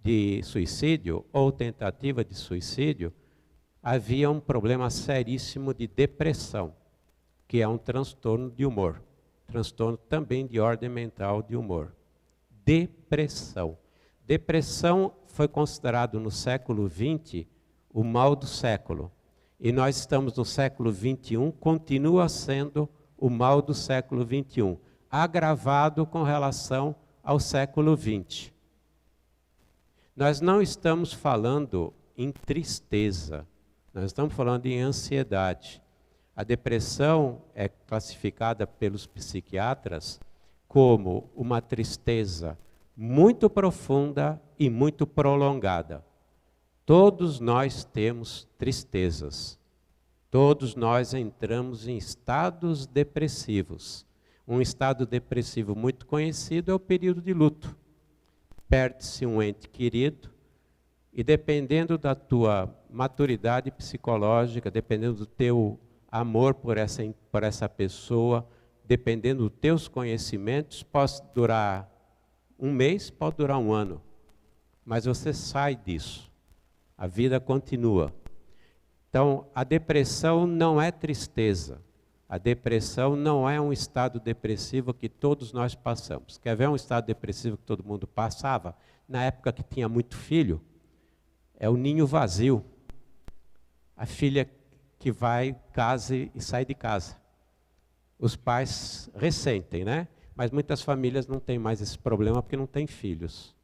de suicídio ou tentativa de suicídio havia um problema seríssimo de depressão, que é um transtorno de humor, transtorno também de ordem mental de humor. Depressão. Depressão foi considerado no século XX o mal do século. E nós estamos no século XXI, continua sendo o mal do século XXI, agravado com relação ao século XX. Nós não estamos falando em tristeza, nós estamos falando em ansiedade. A depressão é classificada pelos psiquiatras como uma tristeza muito profunda e muito prolongada. Todos nós temos tristezas. Todos nós entramos em estados depressivos. Um estado depressivo muito conhecido é o período de luto. Perde-se um ente querido e, dependendo da tua maturidade psicológica, dependendo do teu amor por essa pessoa, dependendo dos teus conhecimentos, pode durar um mês, pode durar um ano. Mas você sai disso. A vida continua. Então, a depressão não é tristeza. A depressão não é um estado depressivo que todos nós passamos. Quer ver um estado depressivo que todo mundo passava? Na época que tinha muito filho, é o ninho vazio. A filha que vai, casa e sai de casa. Os pais ressentem, né? Mas muitas famílias não têm mais esse problema porque não têm filhos.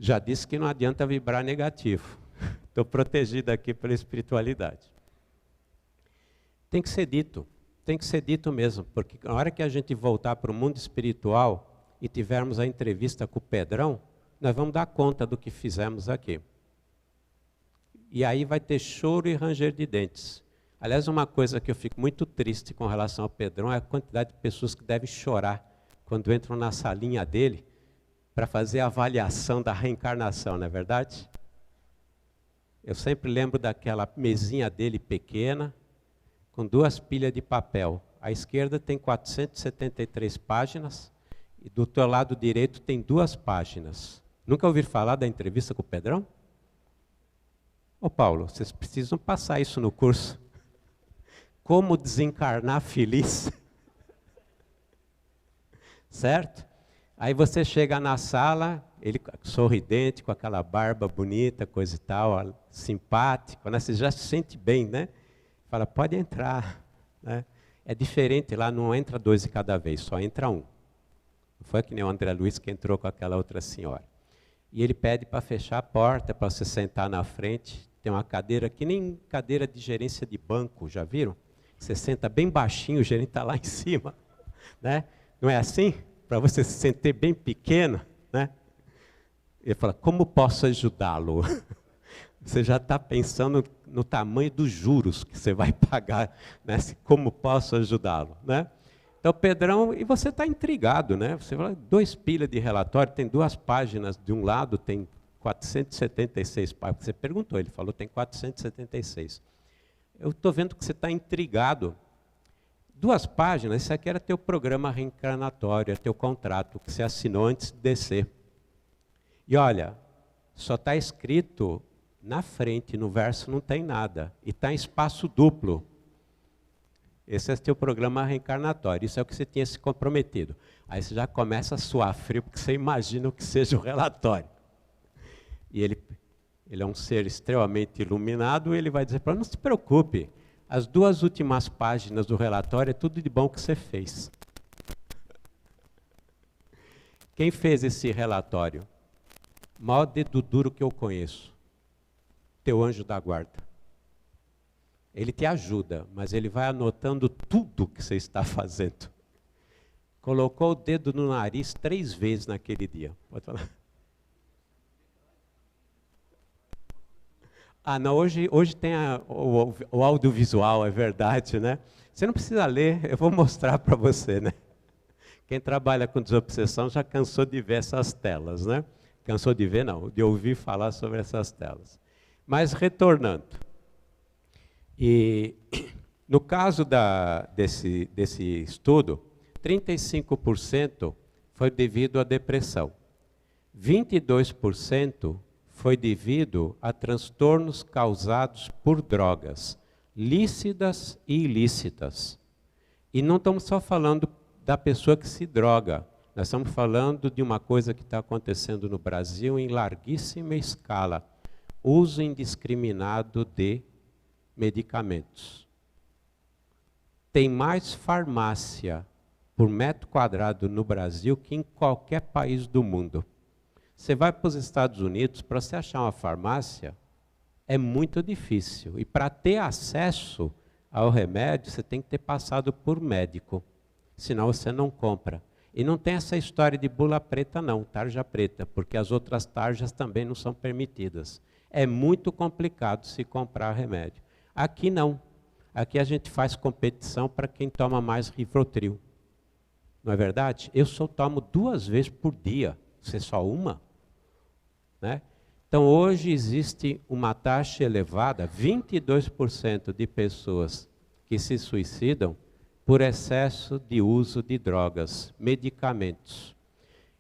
Já disse que não adianta vibrar negativo. Estou protegido aqui pela espiritualidade. Tem que ser dito mesmo, porque na hora que a gente voltar para o mundo espiritual e tivermos a entrevista com o Pedrão, nós vamos dar conta do que fizemos aqui. E aí vai ter choro e ranger de dentes. Aliás, uma coisa que eu fico muito triste com relação ao Pedrão é a quantidade de pessoas que devem chorar quando entram na salinha dele para fazer a avaliação da reencarnação, não é verdade? Eu sempre lembro daquela mesinha dele pequena, com 2 pilhas de papel. À esquerda tem 473 páginas e do teu lado direito tem 2 páginas. Nunca ouviram falar da entrevista com o Pedrão? Ô Paulo, vocês precisam passar isso no curso. Como desencarnar feliz. Certo? Aí você chega na sala, ele sorridente, com aquela barba bonita, coisa e tal, simpático, né? Você já se sente bem, né? Fala, pode entrar. Né? É diferente, lá não entra 2 de cada vez, só entra um. Não foi que nem o André Luiz que entrou com aquela outra senhora. E ele pede para fechar a porta, para você sentar na frente. Tem uma cadeira que nem cadeira de gerência de banco, já viram? Você senta bem baixinho, o gerente está lá em cima. Né? Não é assim? Para você se sentir bem pequeno. Né? Ele fala, como posso ajudá-lo? Você já está pensando no tamanho dos juros que você vai pagar, né? Como posso ajudá-lo, né? Então, Pedrão, e você está intrigado, né? Você fala, 2 pilhas de relatório, tem 2 páginas, de um lado tem 476 páginas. Você perguntou, ele falou, tem 476. Eu estou vendo que você está intrigado. 2 páginas, isso aqui era teu programa reencarnatório, é teu contrato, que você assinou antes de descer. E olha, só está escrito na frente, no verso não tem nada. E está em espaço duplo. Esse é o teu programa reencarnatório. Isso é o que você tinha se comprometido. Aí você já começa a suar frio, porque você imagina o que seja o relatório. E ele é um ser extremamente iluminado, e ele vai dizer para não se preocupe, as 2 últimas páginas do relatório é tudo de bom que você fez. Quem fez esse relatório? O maior dedo duro que eu conheço. Teu anjo da guarda. Ele te ajuda, mas ele vai anotando tudo que você está fazendo. Colocou o dedo no nariz 3 vezes naquele dia. Pode falar. Ah, não, hoje tem o audiovisual, é verdade, né? Você não precisa ler, eu vou mostrar para você, né? Quem trabalha com desobsessão já cansou de ver essas telas, né? Cansou de ver, não, de ouvir falar sobre essas telas. Mas retornando, E no caso desse estudo, 35% foi devido à depressão. 22% foi devido a transtornos causados por drogas, lícitas e ilícitas. E não estamos só falando da pessoa que se droga, nós estamos falando de uma coisa que está acontecendo no Brasil em larguíssima escala, uso indiscriminado de medicamentos. Tem mais farmácia por metro quadrado no Brasil que em qualquer país do mundo. Você vai para os Estados Unidos, para você achar uma farmácia, é muito difícil. E para ter acesso ao remédio, você tem que ter passado por médico. Senão você não compra. E não tem essa história de bula preta não, tarja preta, porque as outras tarjas também não são permitidas. É muito complicado se comprar remédio. Aqui não. Aqui a gente faz competição para quem toma mais Rivotril. Não é verdade? Eu só tomo 2 vezes por dia. Você só uma? Né? Então, hoje existe uma taxa elevada, 22% de pessoas que se suicidam por excesso de uso de drogas, medicamentos.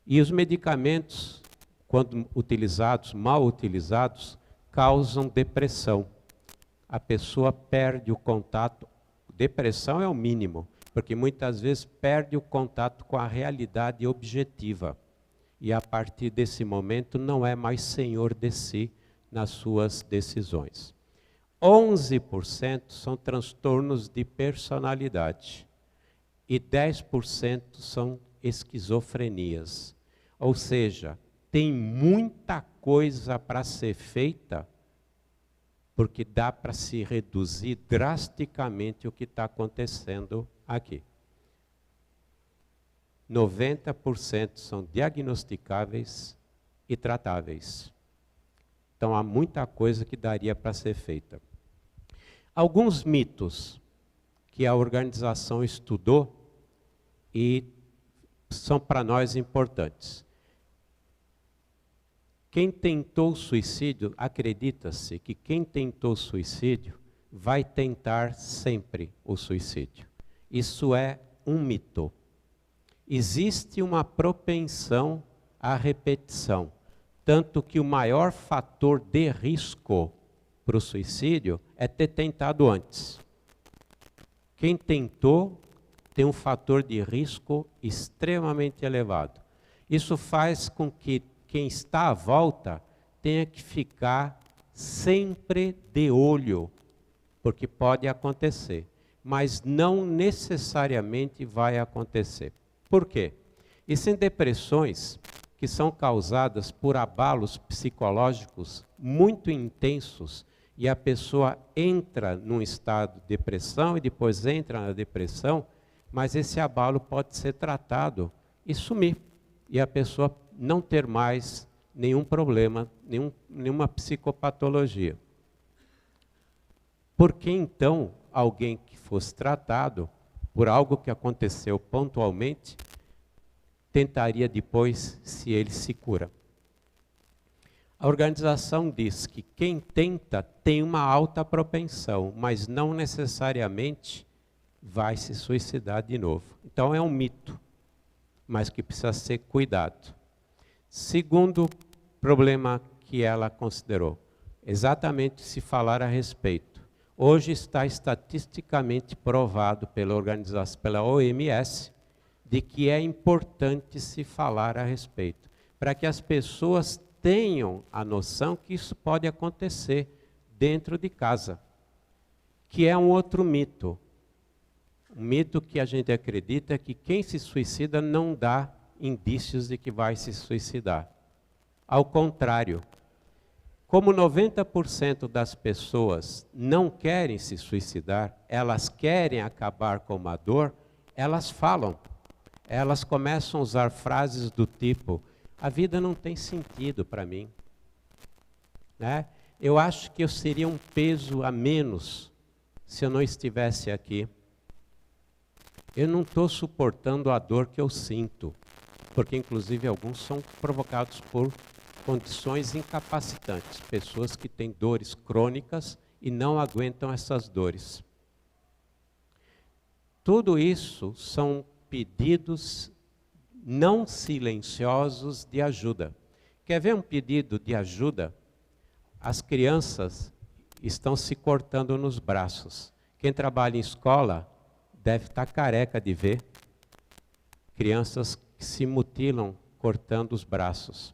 E os medicamentos, quando utilizados, mal utilizados, causam depressão. A pessoa perde o contato, depressão é o mínimo, porque muitas vezes perde o contato com a realidade objetiva. E a partir desse momento não é mais senhor de si nas suas decisões. 11% são transtornos de personalidade e 10% são esquizofrenias. Ou seja, tem muita coisa para ser feita, porque dá para se reduzir drasticamente o que está acontecendo aqui. 90% são diagnosticáveis e tratáveis. Então, há muita coisa que daria para ser feita. Alguns mitos que a organização estudou e são para nós importantes. Quem tentou suicídio, acredita-se que quem tentou suicídio vai tentar sempre o suicídio. Isso é um mito. Existe uma propensão à repetição, tanto que o maior fator de risco para o suicídio é ter tentado antes. Quem tentou tem um fator de risco extremamente elevado. Isso faz com que quem está à volta tenha que ficar sempre de olho, porque pode acontecer, mas não necessariamente vai acontecer. Por quê? Existem depressões que são causadas por abalos psicológicos muito intensos e a pessoa entra num estado de depressão e depois entra na depressão, mas esse abalo pode ser tratado e sumir. E a pessoa não ter mais nenhum problema, nenhuma psicopatologia. Por que então alguém que fosse tratado por algo que aconteceu pontualmente, tentaria depois se ele se cura? A organização diz que quem tenta tem uma alta propensão, mas não necessariamente vai se suicidar de novo. Então é um mito, mas que precisa ser cuidado. Segundo problema que ela considerou, exatamente se falar a respeito. Hoje está estatisticamente provado pela organização, pela OMS, de que é importante se falar a respeito, para que as pessoas tenham a noção que isso pode acontecer dentro de casa, que é um outro mito. Um mito que a gente acredita é que quem se suicida não dá indícios de que vai se suicidar. Ao contrário, como 90% das pessoas não querem se suicidar, elas querem acabar com a dor, elas falam. Elas começam a usar frases do tipo: a vida não tem sentido para mim. Né? Eu acho que eu seria um peso a menos se eu não estivesse aqui. Eu não estou suportando a dor que eu sinto, porque inclusive alguns são provocados por condições incapacitantes, pessoas que têm dores crônicas e não aguentam essas dores. Tudo isso são pedidos não silenciosos de ajuda. Quer ver um pedido de ajuda? As crianças estão se cortando nos braços. Quem trabalha em escola deve estar careca de ver crianças que se mutilam cortando os braços.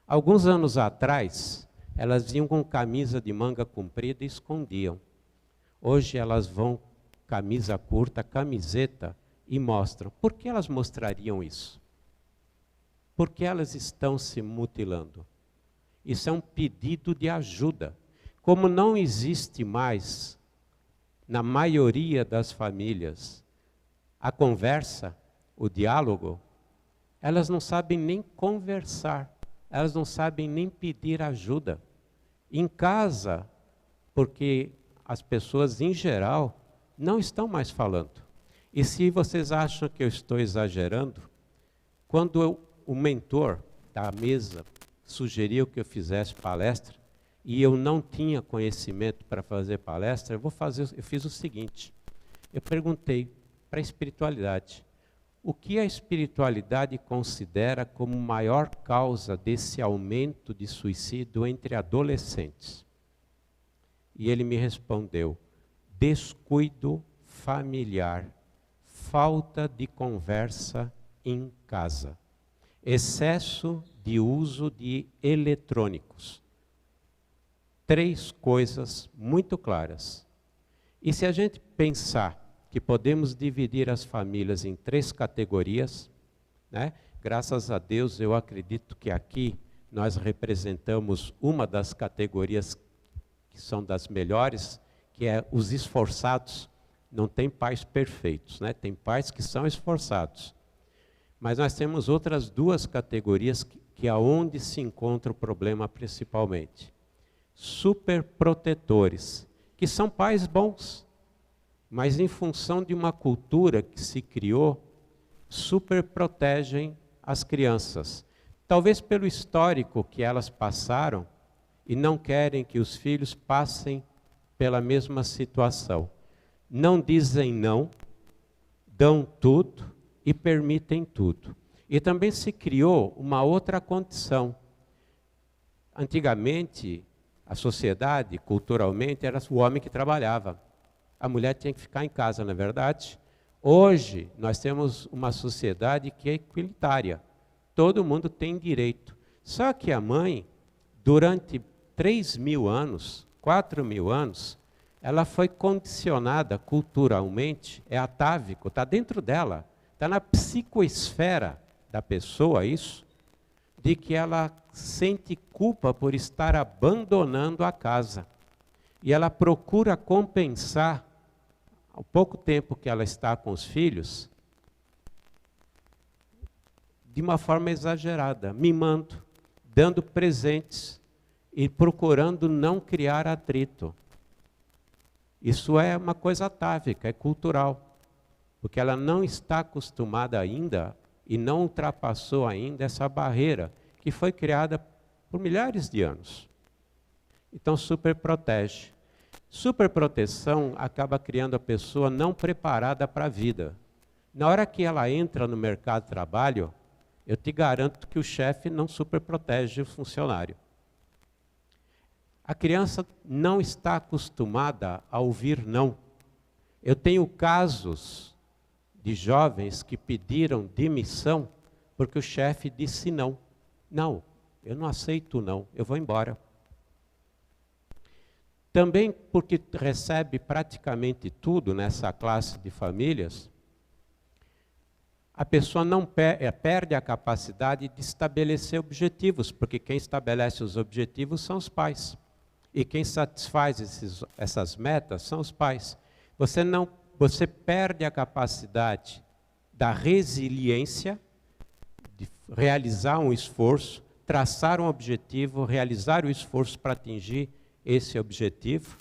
Alguns anos atrás, elas vinham com camisa de manga comprida e escondiam. Hoje elas vão camisa curta, camiseta e mostram. Por que elas mostrariam isso? Porque elas estão se mutilando. Isso é um pedido de ajuda. Como não existe mais, na maioria das famílias, a conversa, o diálogo, elas não sabem nem conversar, elas não sabem nem pedir ajuda. Em casa, porque as pessoas, em geral, não estão mais falando. E se vocês acham que eu estou exagerando, quando o mentor da mesa sugeriu que eu fizesse palestra, e eu não tinha conhecimento para fazer palestra, eu fiz o seguinte, eu perguntei para a espiritualidade, o que a espiritualidade considera como maior causa desse aumento de suicídio entre adolescentes? E ele me respondeu, descuido familiar, falta de conversa em casa, excesso de uso de eletrônicos. 3 coisas muito claras. E se a gente pensar que podemos dividir as famílias em 3 categorias, né? Graças a Deus, eu acredito que aqui nós representamos uma das categorias que são das melhores, que é os esforçados. Não tem pais perfeitos, né? Tem pais que são esforçados. Mas nós temos outras 2 categorias que é onde se encontra o problema principalmente. Superprotetores, que são pais bons, mas em função de uma cultura que se criou, superprotegem as crianças. Talvez pelo histórico que elas passaram e não querem que os filhos passem pela mesma situação. Não dizem não, dão tudo e permitem tudo. E também se criou uma outra condição. Antigamente, a sociedade, culturalmente, era o homem que trabalhava. A mulher tinha que ficar em casa, não é verdade? Hoje, nós temos uma sociedade que é equilitária. Todo mundo tem direito. Só que a mãe, durante 3.000 anos, 4.000 anos, ela foi condicionada culturalmente, é atávico, está dentro dela, está na psicoesfera da pessoa isso, de que ela sente culpa por estar abandonando a casa. E ela procura compensar, ao pouco tempo que ela está com os filhos, de uma forma exagerada, mimando, dando presentes e procurando não criar atrito. Isso é uma coisa atávica, é cultural, porque ela não está acostumada ainda e não ultrapassou ainda essa barreira que foi criada por milhares de anos. Então, superprotege. Superproteção acaba criando a pessoa não preparada para a vida. Na hora que ela entra no mercado de trabalho, eu te garanto que o chefe não superprotege o funcionário. A criança não está acostumada a ouvir não. Eu tenho casos de jovens que pediram demissão porque o chefe disse não. Não, eu não aceito não, eu vou embora. Também porque recebe praticamente tudo nessa classe de famílias, a pessoa não perde a capacidade de estabelecer objetivos, porque quem estabelece os objetivos são os pais. E quem satisfaz essas metas são os pais. Você perde a capacidade da resiliência, de realizar um esforço, traçar um objetivo, realizar o esforço para atingir esse objetivo.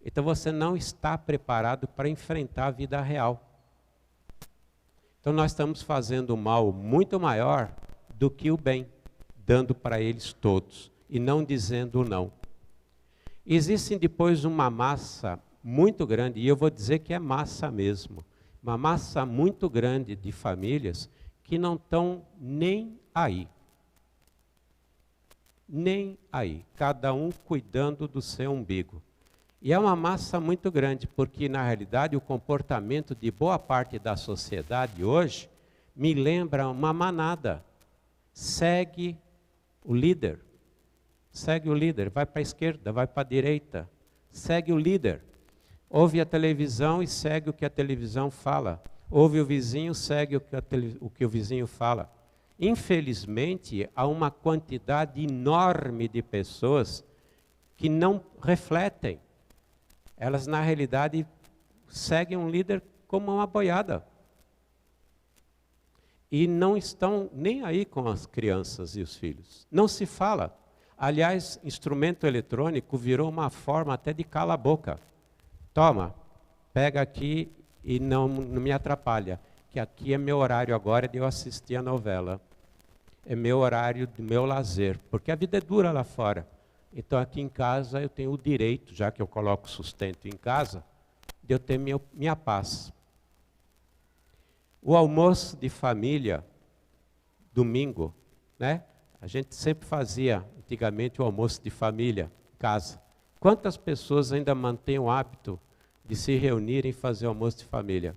Então você não está preparado para enfrentar a vida real. Então nós estamos fazendo um mal muito maior do que o bem, dando para eles todos e não dizendo não. Existem depois uma massa muito grande, e eu vou dizer que é massa mesmo, uma massa muito grande de famílias que não estão nem aí. Nem aí, cada um cuidando do seu umbigo. E é uma massa muito grande, porque na realidade o comportamento de boa parte da sociedade hoje me lembra uma manada. Segue o líder. Segue o líder, vai para a esquerda, vai para a direita. Segue o líder. Ouve a televisão e segue o que a televisão fala. Ouve o vizinho, segue o que o vizinho fala. Infelizmente, há uma quantidade enorme de pessoas que não refletem. Elas, na realidade, seguem um líder como uma boiada. E não estão nem aí com as crianças e os filhos. Não se fala. Aliás, instrumento eletrônico virou uma forma até de calar a boca. Toma, pega aqui e não me atrapalha, que aqui é meu horário agora de eu assistir a novela. É meu horário do meu lazer, porque a vida é dura lá fora. Então aqui em casa eu tenho o direito, já que eu coloco sustento em casa, de eu ter minha paz. O almoço de família, domingo, né? A gente sempre fazia, antigamente, o almoço de família, em casa. Quantas pessoas ainda mantêm o hábito de se reunirem e fazer o almoço de família?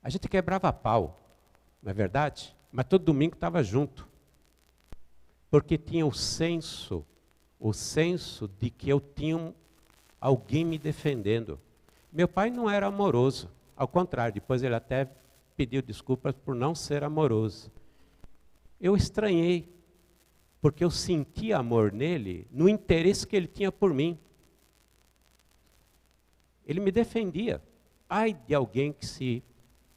A gente quebrava pau, não é verdade? Mas todo domingo estava junto. Porque tinha o senso de que eu tinha alguém me defendendo. Meu pai não era amoroso, ao contrário, depois ele até pediu desculpas por não ser amoroso. Eu estranhei, porque eu sentia amor nele, no interesse que ele tinha por mim. Ele me defendia. Ai de alguém que se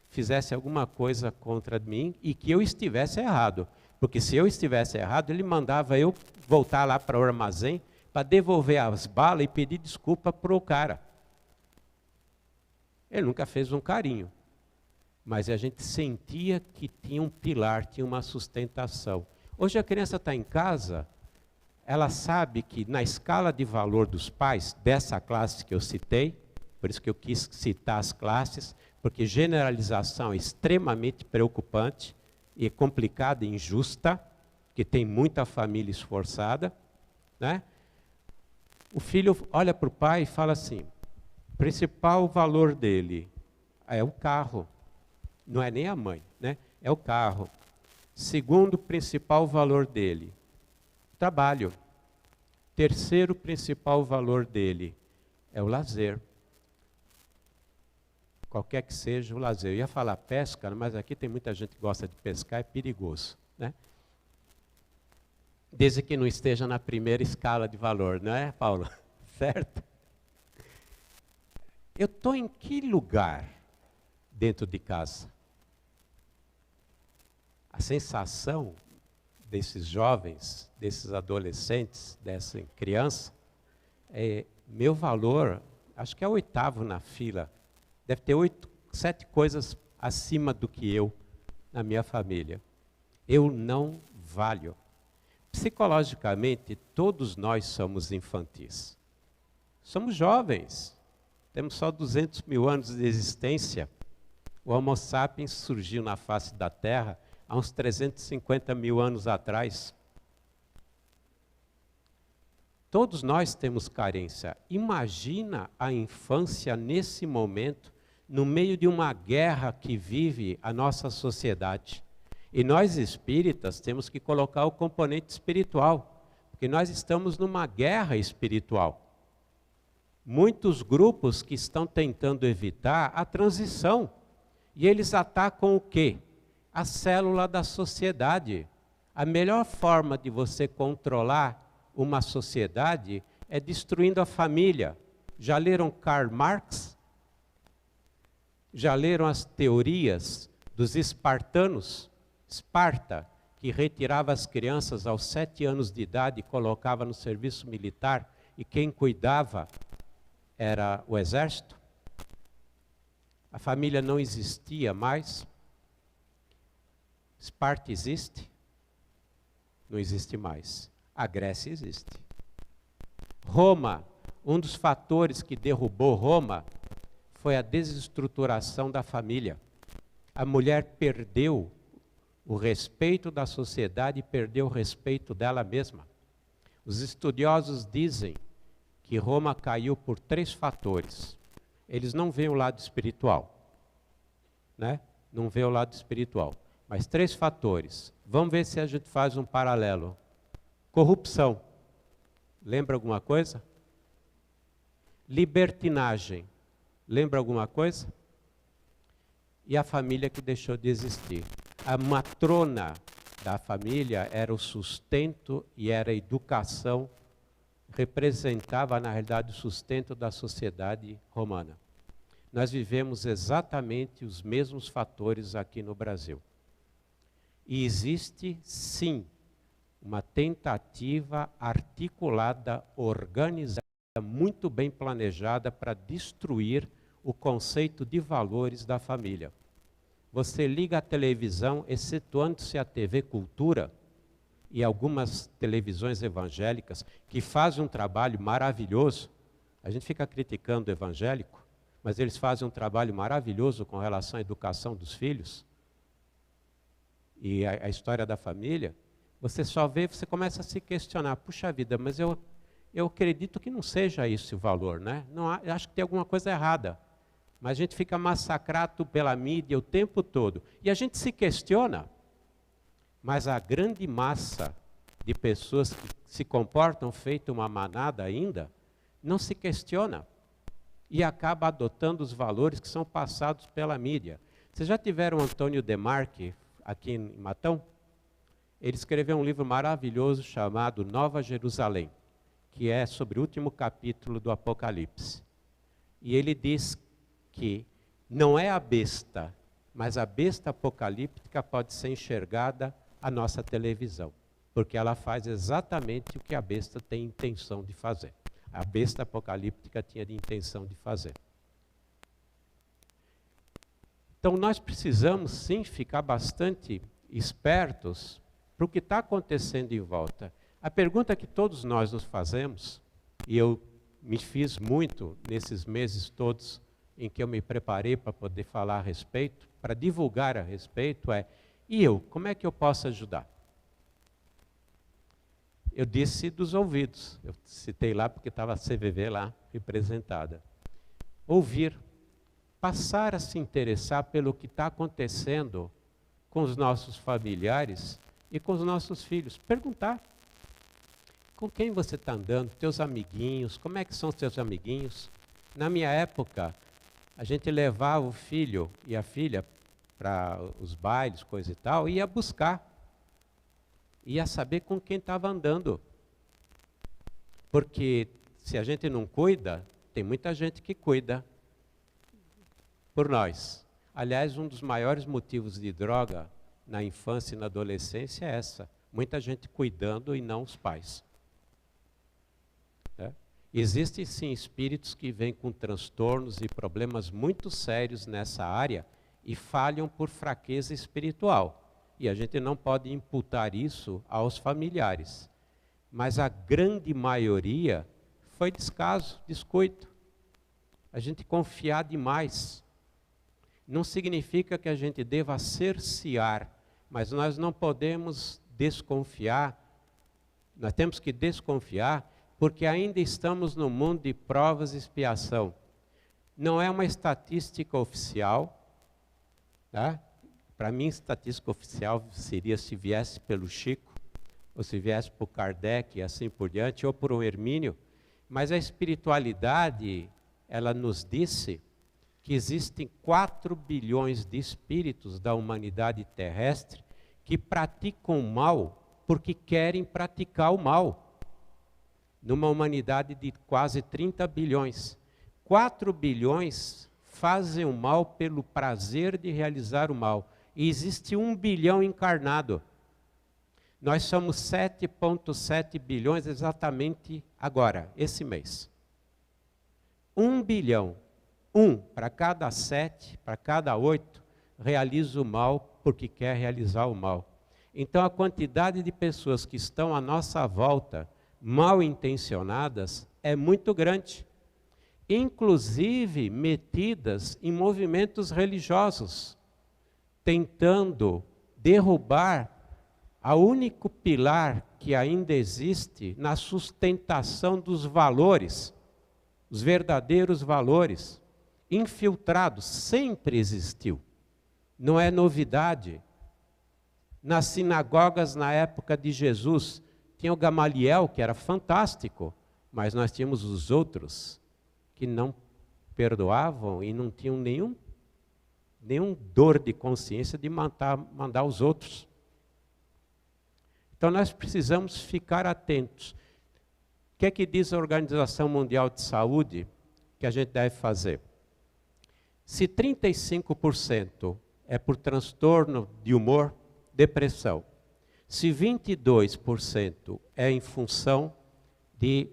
fizesse alguma coisa contra mim e que eu estivesse errado. Porque se eu estivesse errado, ele mandava eu voltar lá para o armazém para devolver as balas e pedir desculpa para o cara. Ele nunca fez um carinho. Mas a gente sentia que tinha um pilar, tinha uma sustentação. Hoje a criança está em casa, ela sabe que na escala de valor dos pais, dessa classe que eu citei, por isso que eu quis citar as classes, porque generalização é extremamente preocupante e complicada e injusta, que tem muita família esforçada, né? O filho olha para o pai e fala assim, o principal valor dele é o carro. Não é nem a mãe, né? É o carro. Segundo principal valor dele, trabalho. Terceiro principal valor dele é o lazer. Qualquer que seja o lazer. Eu ia falar pesca, mas aqui tem muita gente que gosta de pescar, é perigoso, né? Desde que não esteja na primeira escala de valor, não é, Paulo? Certo? Eu estou em que lugar dentro de casa? A sensação desses jovens, desses adolescentes, dessa criança, meu valor, acho que é o 8º na fila. Deve ter 7 coisas acima do que eu na minha família. Eu não valho. Psicologicamente, todos nós somos infantis. Somos jovens. Temos só 200 mil anos de existência. O Homo sapiens surgiu na face da Terra há uns 350 mil anos atrás. Todos nós temos carência. Imagina a infância nesse momento, no meio de uma guerra que vive a nossa sociedade. E nós espíritas temos que colocar o componente espiritual, porque nós estamos numa guerra espiritual. Muitos grupos que estão tentando evitar a transição, e eles atacam o quê? A célula da sociedade. A melhor forma de você controlar uma sociedade é destruindo a família. Já leram Karl Marx? Já leram as teorias dos espartanos? Esparta, que retirava as crianças aos 7 anos de idade e colocava no serviço militar, e quem cuidava era o exército. A família não existia mais. Esparta existe? Não existe mais. A Grécia existe. Roma. um dos fatores que derrubou Roma foi a desestruturação da família. A mulher perdeu o respeito da sociedade e perdeu o respeito dela mesma. Os estudiosos dizem que Roma caiu por 3 fatores. Eles não veem o lado espiritual, né? Não vê o lado espiritual. Mas 3 fatores. Vamos ver se a gente faz um paralelo. Corrupção. Lembra alguma coisa? Libertinagem. Lembra alguma coisa? E a família que deixou de existir. A matrona da família era o sustento e era a educação, representava, na realidade, o sustento da sociedade romana. Nós vivemos exatamente os mesmos fatores aqui no Brasil. E existe, sim, uma tentativa articulada, organizada, muito bem planejada para destruir o conceito de valores da família. Você liga a televisão, excetuando-se a TV Cultura e algumas televisões evangélicas que fazem um trabalho maravilhoso. A gente fica criticando o evangélico, mas eles fazem um trabalho maravilhoso com relação à educação dos filhos e a história da família. Você só vê, você começa a se questionar, puxa vida, mas eu acredito que não seja esse o valor, né? Não, acho que tem alguma coisa errada. Mas a gente fica massacrado pela mídia o tempo todo. E a gente se questiona, mas a grande massa de pessoas que se comportam feito uma manada ainda, não se questiona. E acaba adotando os valores que são passados pela mídia. Vocês já tiveram Antônio Demarque aqui em Matão? Ele escreveu um livro maravilhoso chamado Nova Jerusalém, que é sobre o último capítulo do Apocalipse. E ele diz que não é a besta, mas a besta apocalíptica pode ser enxergada à nossa televisão, porque ela faz exatamente o que a besta tem intenção de fazer. A besta apocalíptica tinha de intenção de fazer. Então nós precisamos sim ficar bastante espertos para o que está acontecendo em volta. A pergunta que todos nós nos fazemos, e eu me fiz muito nesses meses todos em que eu me preparei para poder falar a respeito, para divulgar a respeito, e eu, como é que eu posso ajudar? Eu disse dos ouvidos, eu citei lá porque estava a CVV lá representada. Ouvir, passar a se interessar pelo que está acontecendo com os nossos familiares e com os nossos filhos. Perguntar, com quem você está andando, teus amiguinhos, como é que são os teus amiguinhos? Na minha época, a gente levava o filho e a filha para os bailes, coisa e tal, e ia buscar. Ia saber com quem estava andando. Porque se a gente não cuida, tem muita gente que cuida por nós. Aliás, um dos maiores motivos de droga na infância e na adolescência é essa. Muita gente cuidando e não os pais. Existem sim espíritos que vêm com transtornos e problemas muito sérios nessa área e falham por fraqueza espiritual. E a gente não pode imputar isso aos familiares. Mas a grande maioria foi descaso, descuido. A gente confiar demais. Não significa que a gente deva cercear, mas nós não podemos desconfiar. Nós temos que desconfiar porque ainda estamos no mundo de provas e expiação. Não é uma estatística oficial, tá? Para mim, estatística oficial seria se viesse pelo Chico, ou se viesse por Kardec e assim por diante, ou por um Hermínio. Mas a espiritualidade, ela nos disse que existem 4 bilhões de espíritos da humanidade terrestre que praticam o mal porque querem praticar o mal. Numa humanidade de quase 30 bilhões. 4 bilhões fazem o mal pelo prazer de realizar o mal. E existe 1 bilhão encarnado. Nós somos 7,7 bilhões exatamente agora, esse mês. 1 bilhão. 1 para cada 7, para cada 8, realiza o mal porque quer realizar o mal. Então a quantidade de pessoas que estão à nossa volta, mal intencionadas, é muito grande, inclusive metidas em movimentos religiosos, tentando derrubar o único pilar que ainda existe na sustentação dos valores, os verdadeiros valores, infiltrados, sempre existiu. Não é novidade. Nas sinagogas, na época de Jesus, tinha o Gamaliel, que era fantástico, mas nós tínhamos os outros que não perdoavam e não tinham nenhum dor de consciência de mandar os outros. Então nós precisamos ficar atentos. O que é que diz a Organização Mundial de Saúde que a gente deve fazer? Se 35% é por transtorno de humor, depressão, se 22% é em função de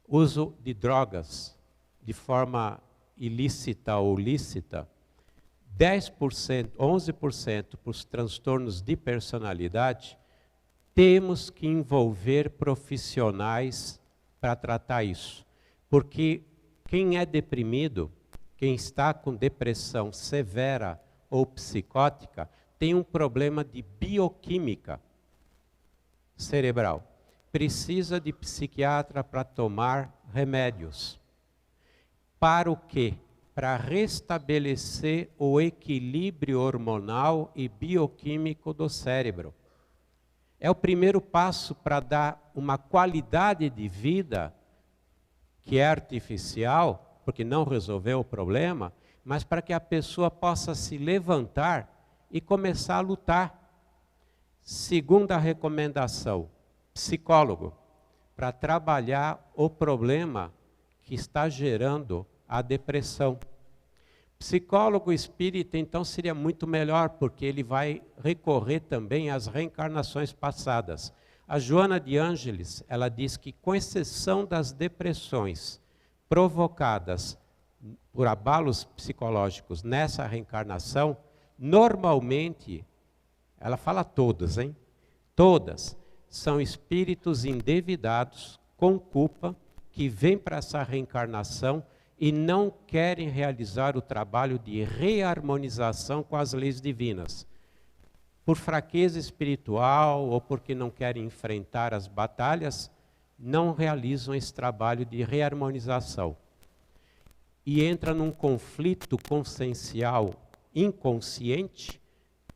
uso de drogas de forma ilícita ou lícita, 10%, 11% por transtornos de personalidade, temos que envolver profissionais para tratar isso. Porque quem é deprimido, quem está com depressão severa ou psicótica, tem um problema de bioquímica cerebral. Precisa de psiquiatra para tomar remédios. Para o quê? Para restabelecer o equilíbrio hormonal e bioquímico do cérebro. É o primeiro passo para dar uma qualidade de vida que é artificial, porque não resolveu o problema, mas para que a pessoa possa se levantar e começar a lutar. Segunda recomendação, psicólogo, para trabalhar o problema que está gerando a depressão. Psicólogo espírita, então, seria muito melhor, porque ele vai recorrer também às reencarnações passadas. A Joana de Ângeles, ela diz que, com exceção das depressões provocadas por abalos psicológicos nessa reencarnação, normalmente, ela fala todas, hein? Todas são espíritos endividados, com culpa, que vêm para essa reencarnação e não querem realizar o trabalho de reharmonização com as leis divinas. Por fraqueza espiritual ou porque não querem enfrentar as batalhas, não realizam esse trabalho de reharmonização. E entra num conflito consciencial inconsciente,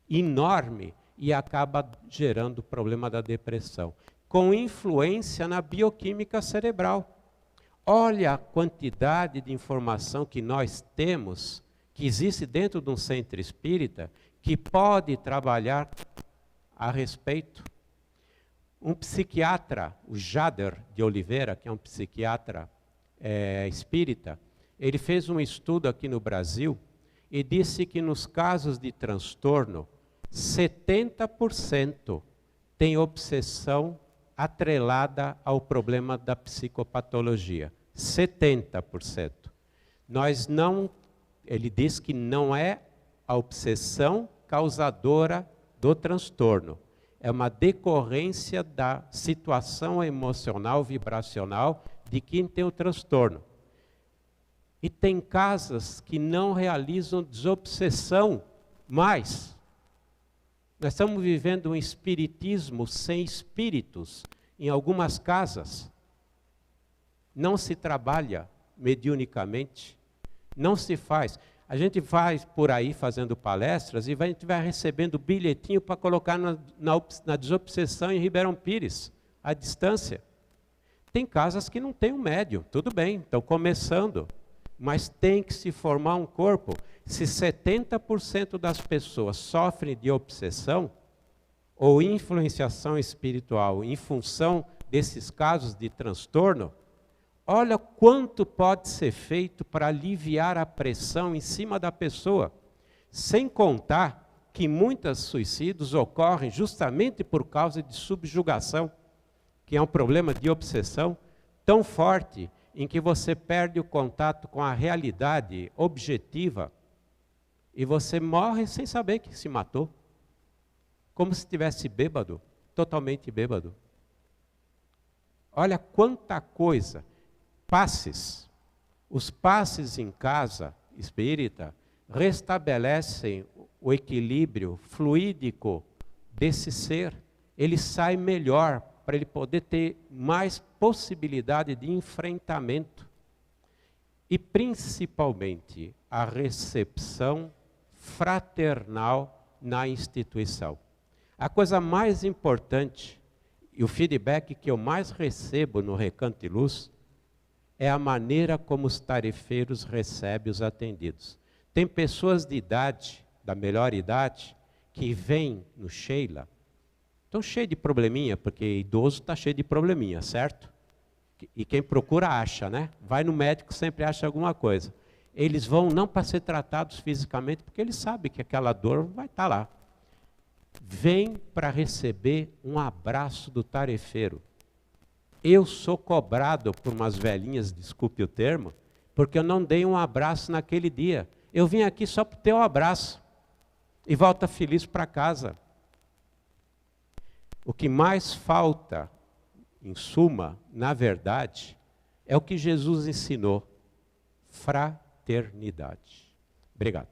enorme, e acaba gerando o problema da depressão, com influência na bioquímica cerebral. Olha a quantidade de informação que nós temos, que existe dentro de um centro espírita, que pode trabalhar a respeito. Um psiquiatra, o Jader de Oliveira, que é um psiquiatra espírita, ele fez um estudo aqui no Brasil e disse que nos casos de transtorno, 70% tem obsessão atrelada ao problema da psicopatologia. 70%. Ele diz que não é a obsessão causadora do transtorno. É uma decorrência da situação emocional, vibracional de quem tem o transtorno. E tem casas que não realizam desobsessão mais. Nós estamos vivendo um espiritismo sem espíritos em algumas casas. Não se trabalha mediunicamente, não se faz. A gente vai por aí fazendo palestras e a gente vai recebendo bilhetinho para colocar na desobsessão em Ribeirão Pires, à distância. Tem casas que não tem um médium, tudo bem, estão começando, mas tem que se formar um corpo. Se 70% das pessoas sofrem de obsessão ou influenciação espiritual em função desses casos de transtorno, olha quanto pode ser feito para aliviar a pressão em cima da pessoa, sem contar que muitos suicídios ocorrem justamente por causa de subjugação, que é um problema de obsessão tão forte em que você perde o contato com a realidade objetiva e você morre sem saber que se matou, como se estivesse bêbado, totalmente bêbado. Olha quanta coisa. Passes. Os passes em casa espírita restabelecem o equilíbrio fluídico desse ser. Ele sai melhor, para ele poder ter mais possibilidade de enfrentamento. E, principalmente, a recepção fraternal na instituição. A coisa mais importante, e o feedback que eu mais recebo no Recanto e Luz, é a maneira como os tarefeiros recebem os atendidos. Tem pessoas de idade, da melhor idade, que vêm no Sheila, estão cheios de probleminha, porque idoso está cheio de probleminha, certo? E quem procura acha, né? Vai no médico, sempre acha alguma coisa. Eles vão não para ser tratados fisicamente, porque eles sabem que aquela dor vai estar lá. Vem para receber um abraço do tarefeiro. Eu sou cobrado por umas velhinhas, desculpe o termo, porque eu não dei um abraço naquele dia. Eu vim aqui só para ter um abraço e volta feliz para casa. O que mais falta, em suma, na verdade, é o que Jesus ensinou: fraternidade. Obrigado.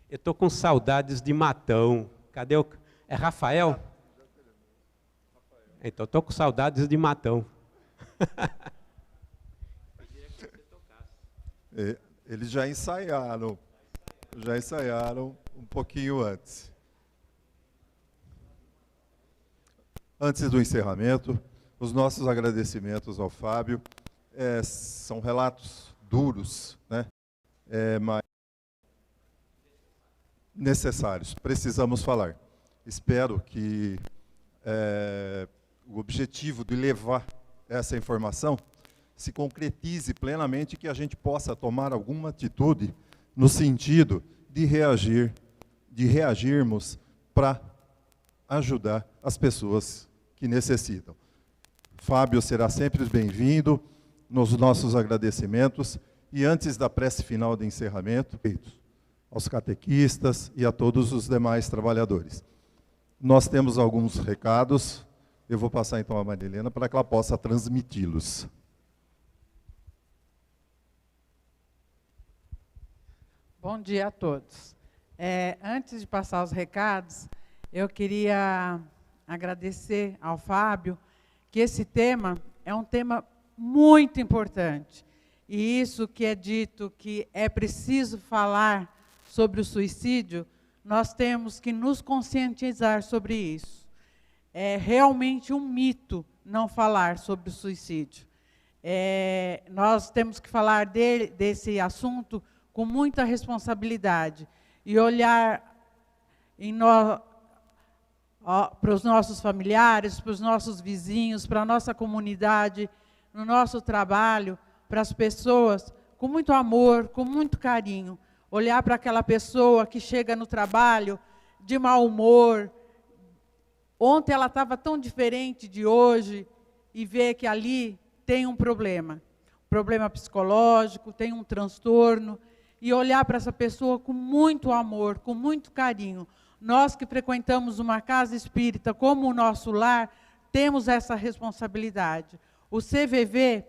Eu estou com saudades de Matão. Cadê o... É Rafael? Então, estou com saudades de Matão. Eles já ensaiaram um pouquinho antes. Antes do encerramento, os nossos agradecimentos ao Fábio. São relatos duros, né? Mas necessários, precisamos falar. Espero que o objetivo de levar essa informação se concretize plenamente e que a gente possa tomar alguma atitude no sentido de reagirmos para ajudar as pessoas que necessitam. Fábio será sempre bem-vindo nos nossos agradecimentos e antes da prece final de encerramento, aos catequistas e a todos os demais trabalhadores. Nós temos alguns recados, eu vou passar então a Marilena para que ela possa transmiti-los. Bom dia a todos. Antes de passar os recados, eu queria agradecer ao Fábio, que esse tema é um tema muito importante. E isso que é dito, que é preciso falar sobre o suicídio, nós temos que nos conscientizar sobre isso. É realmente um mito não falar sobre o suicídio. Nós temos que falar desse assunto com muita responsabilidade e olhar para os nossos familiares, para os nossos vizinhos, para a nossa comunidade, no nosso trabalho, para as pessoas, com muito amor, com muito carinho. Olhar para aquela pessoa que chega no trabalho de mau humor, ontem ela estava tão diferente de hoje, e ver que ali tem um problema psicológico, tem um transtorno, e olhar para essa pessoa com muito amor, com muito carinho. Nós que frequentamos uma casa espírita como o nosso lar, temos essa responsabilidade. O CVV,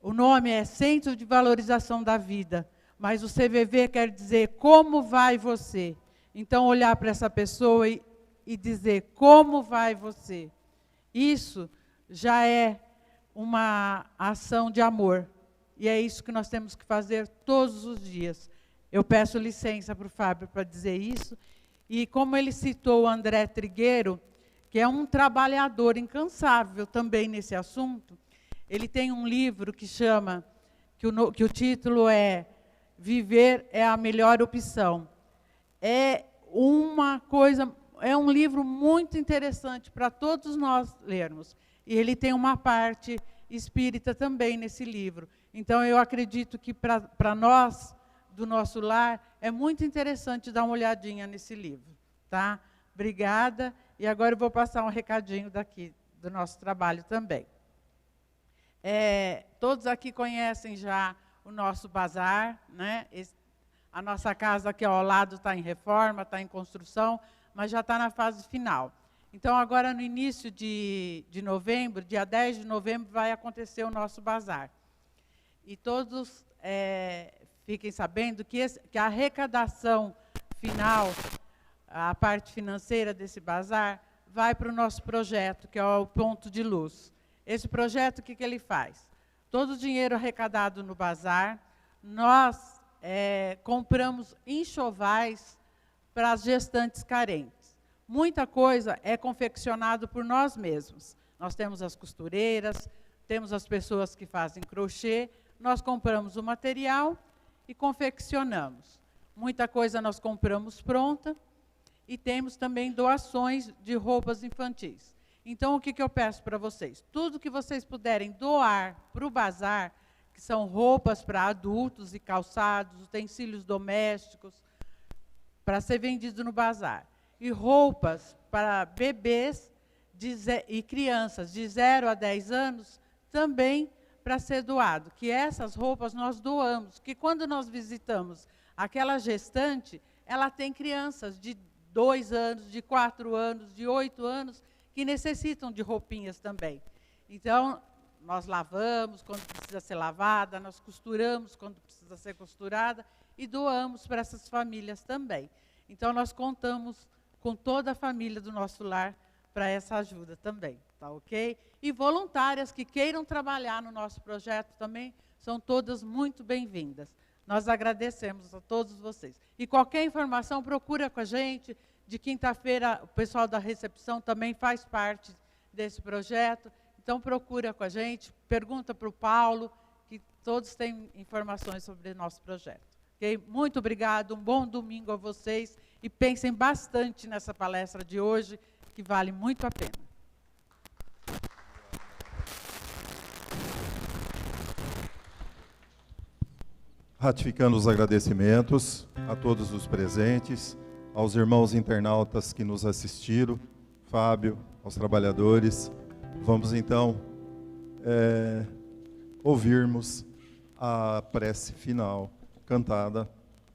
o nome é Centro de Valorização da Vida, mas o CVV quer dizer como vai você. Então, olhar para essa pessoa e dizer como vai você. Isso já é uma ação de amor. E é isso que nós temos que fazer todos os dias. Eu peço licença para o Fábio para dizer isso. E como ele citou o André Trigueiro, que é um trabalhador incansável também nesse assunto, ele tem um livro que chama, que o título é Viver é a Melhor Opção. É um livro muito interessante para todos nós lermos. E ele tem uma parte espírita também nesse livro. Então, eu acredito que para nós, do nosso lar, é muito interessante dar uma olhadinha nesse livro. Tá? Obrigada. E agora eu vou passar um recadinho daqui do nosso trabalho também. Todos aqui conhecem já o nosso bazar, né? A nossa casa aqui ao lado está em reforma, está em construção, mas já está na fase final. Então, agora no início de novembro, dia 10 de novembro, vai acontecer o nosso bazar. E todos fiquem sabendo que a arrecadação final, a parte financeira desse bazar, vai para o nosso projeto, que é o Ponto de Luz. Esse projeto, o que ele faz? Todo o dinheiro arrecadado no bazar, nós compramos enxovais para as gestantes carentes. Muita coisa é confeccionado por nós mesmos. Nós temos as costureiras, temos as pessoas que fazem crochê, nós compramos o material e confeccionamos. Muita coisa nós compramos pronta e temos também doações de roupas infantis. Então, o que eu peço para vocês? Tudo que vocês puderem doar para o bazar, que são roupas para adultos e calçados, utensílios domésticos, para ser vendido no bazar. E roupas para bebês e crianças de 0 a 10 anos, também para ser doado. Que essas roupas nós doamos, que quando nós visitamos aquela gestante, ela tem crianças de 2 anos, de 4 anos, de 8 anos, que necessitam de roupinhas também. Então, nós lavamos quando precisa ser lavada, nós costuramos quando precisa ser costurada e doamos para essas famílias também. Então, nós contamos com toda a família do nosso lar para essa ajuda também, tá ok? E voluntárias que queiram trabalhar no nosso projeto também são todas muito bem-vindas. Nós agradecemos a todos vocês. E qualquer informação, procura com a gente. De quinta-feira, o pessoal da recepção também faz parte desse projeto. Então, procura com a gente, pergunta para o Paulo, que todos têm informações sobre o nosso projeto. Okay? Muito obrigado, um bom domingo a vocês. E pensem bastante nessa palestra de hoje, que vale muito a pena. Ratificando os agradecimentos a todos os presentes, aos irmãos internautas que nos assistiram, Fábio, aos trabalhadores. Vamos então ouvirmos a prece final cantada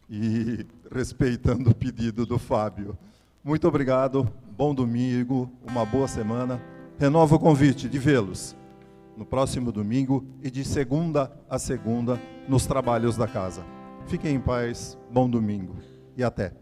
e respeitando o pedido do Fábio. Muito obrigado, bom domingo, uma boa semana. Renovo o convite de vê-los no próximo domingo e de segunda a segunda nos trabalhos da casa. Fiquem em paz, bom domingo e até.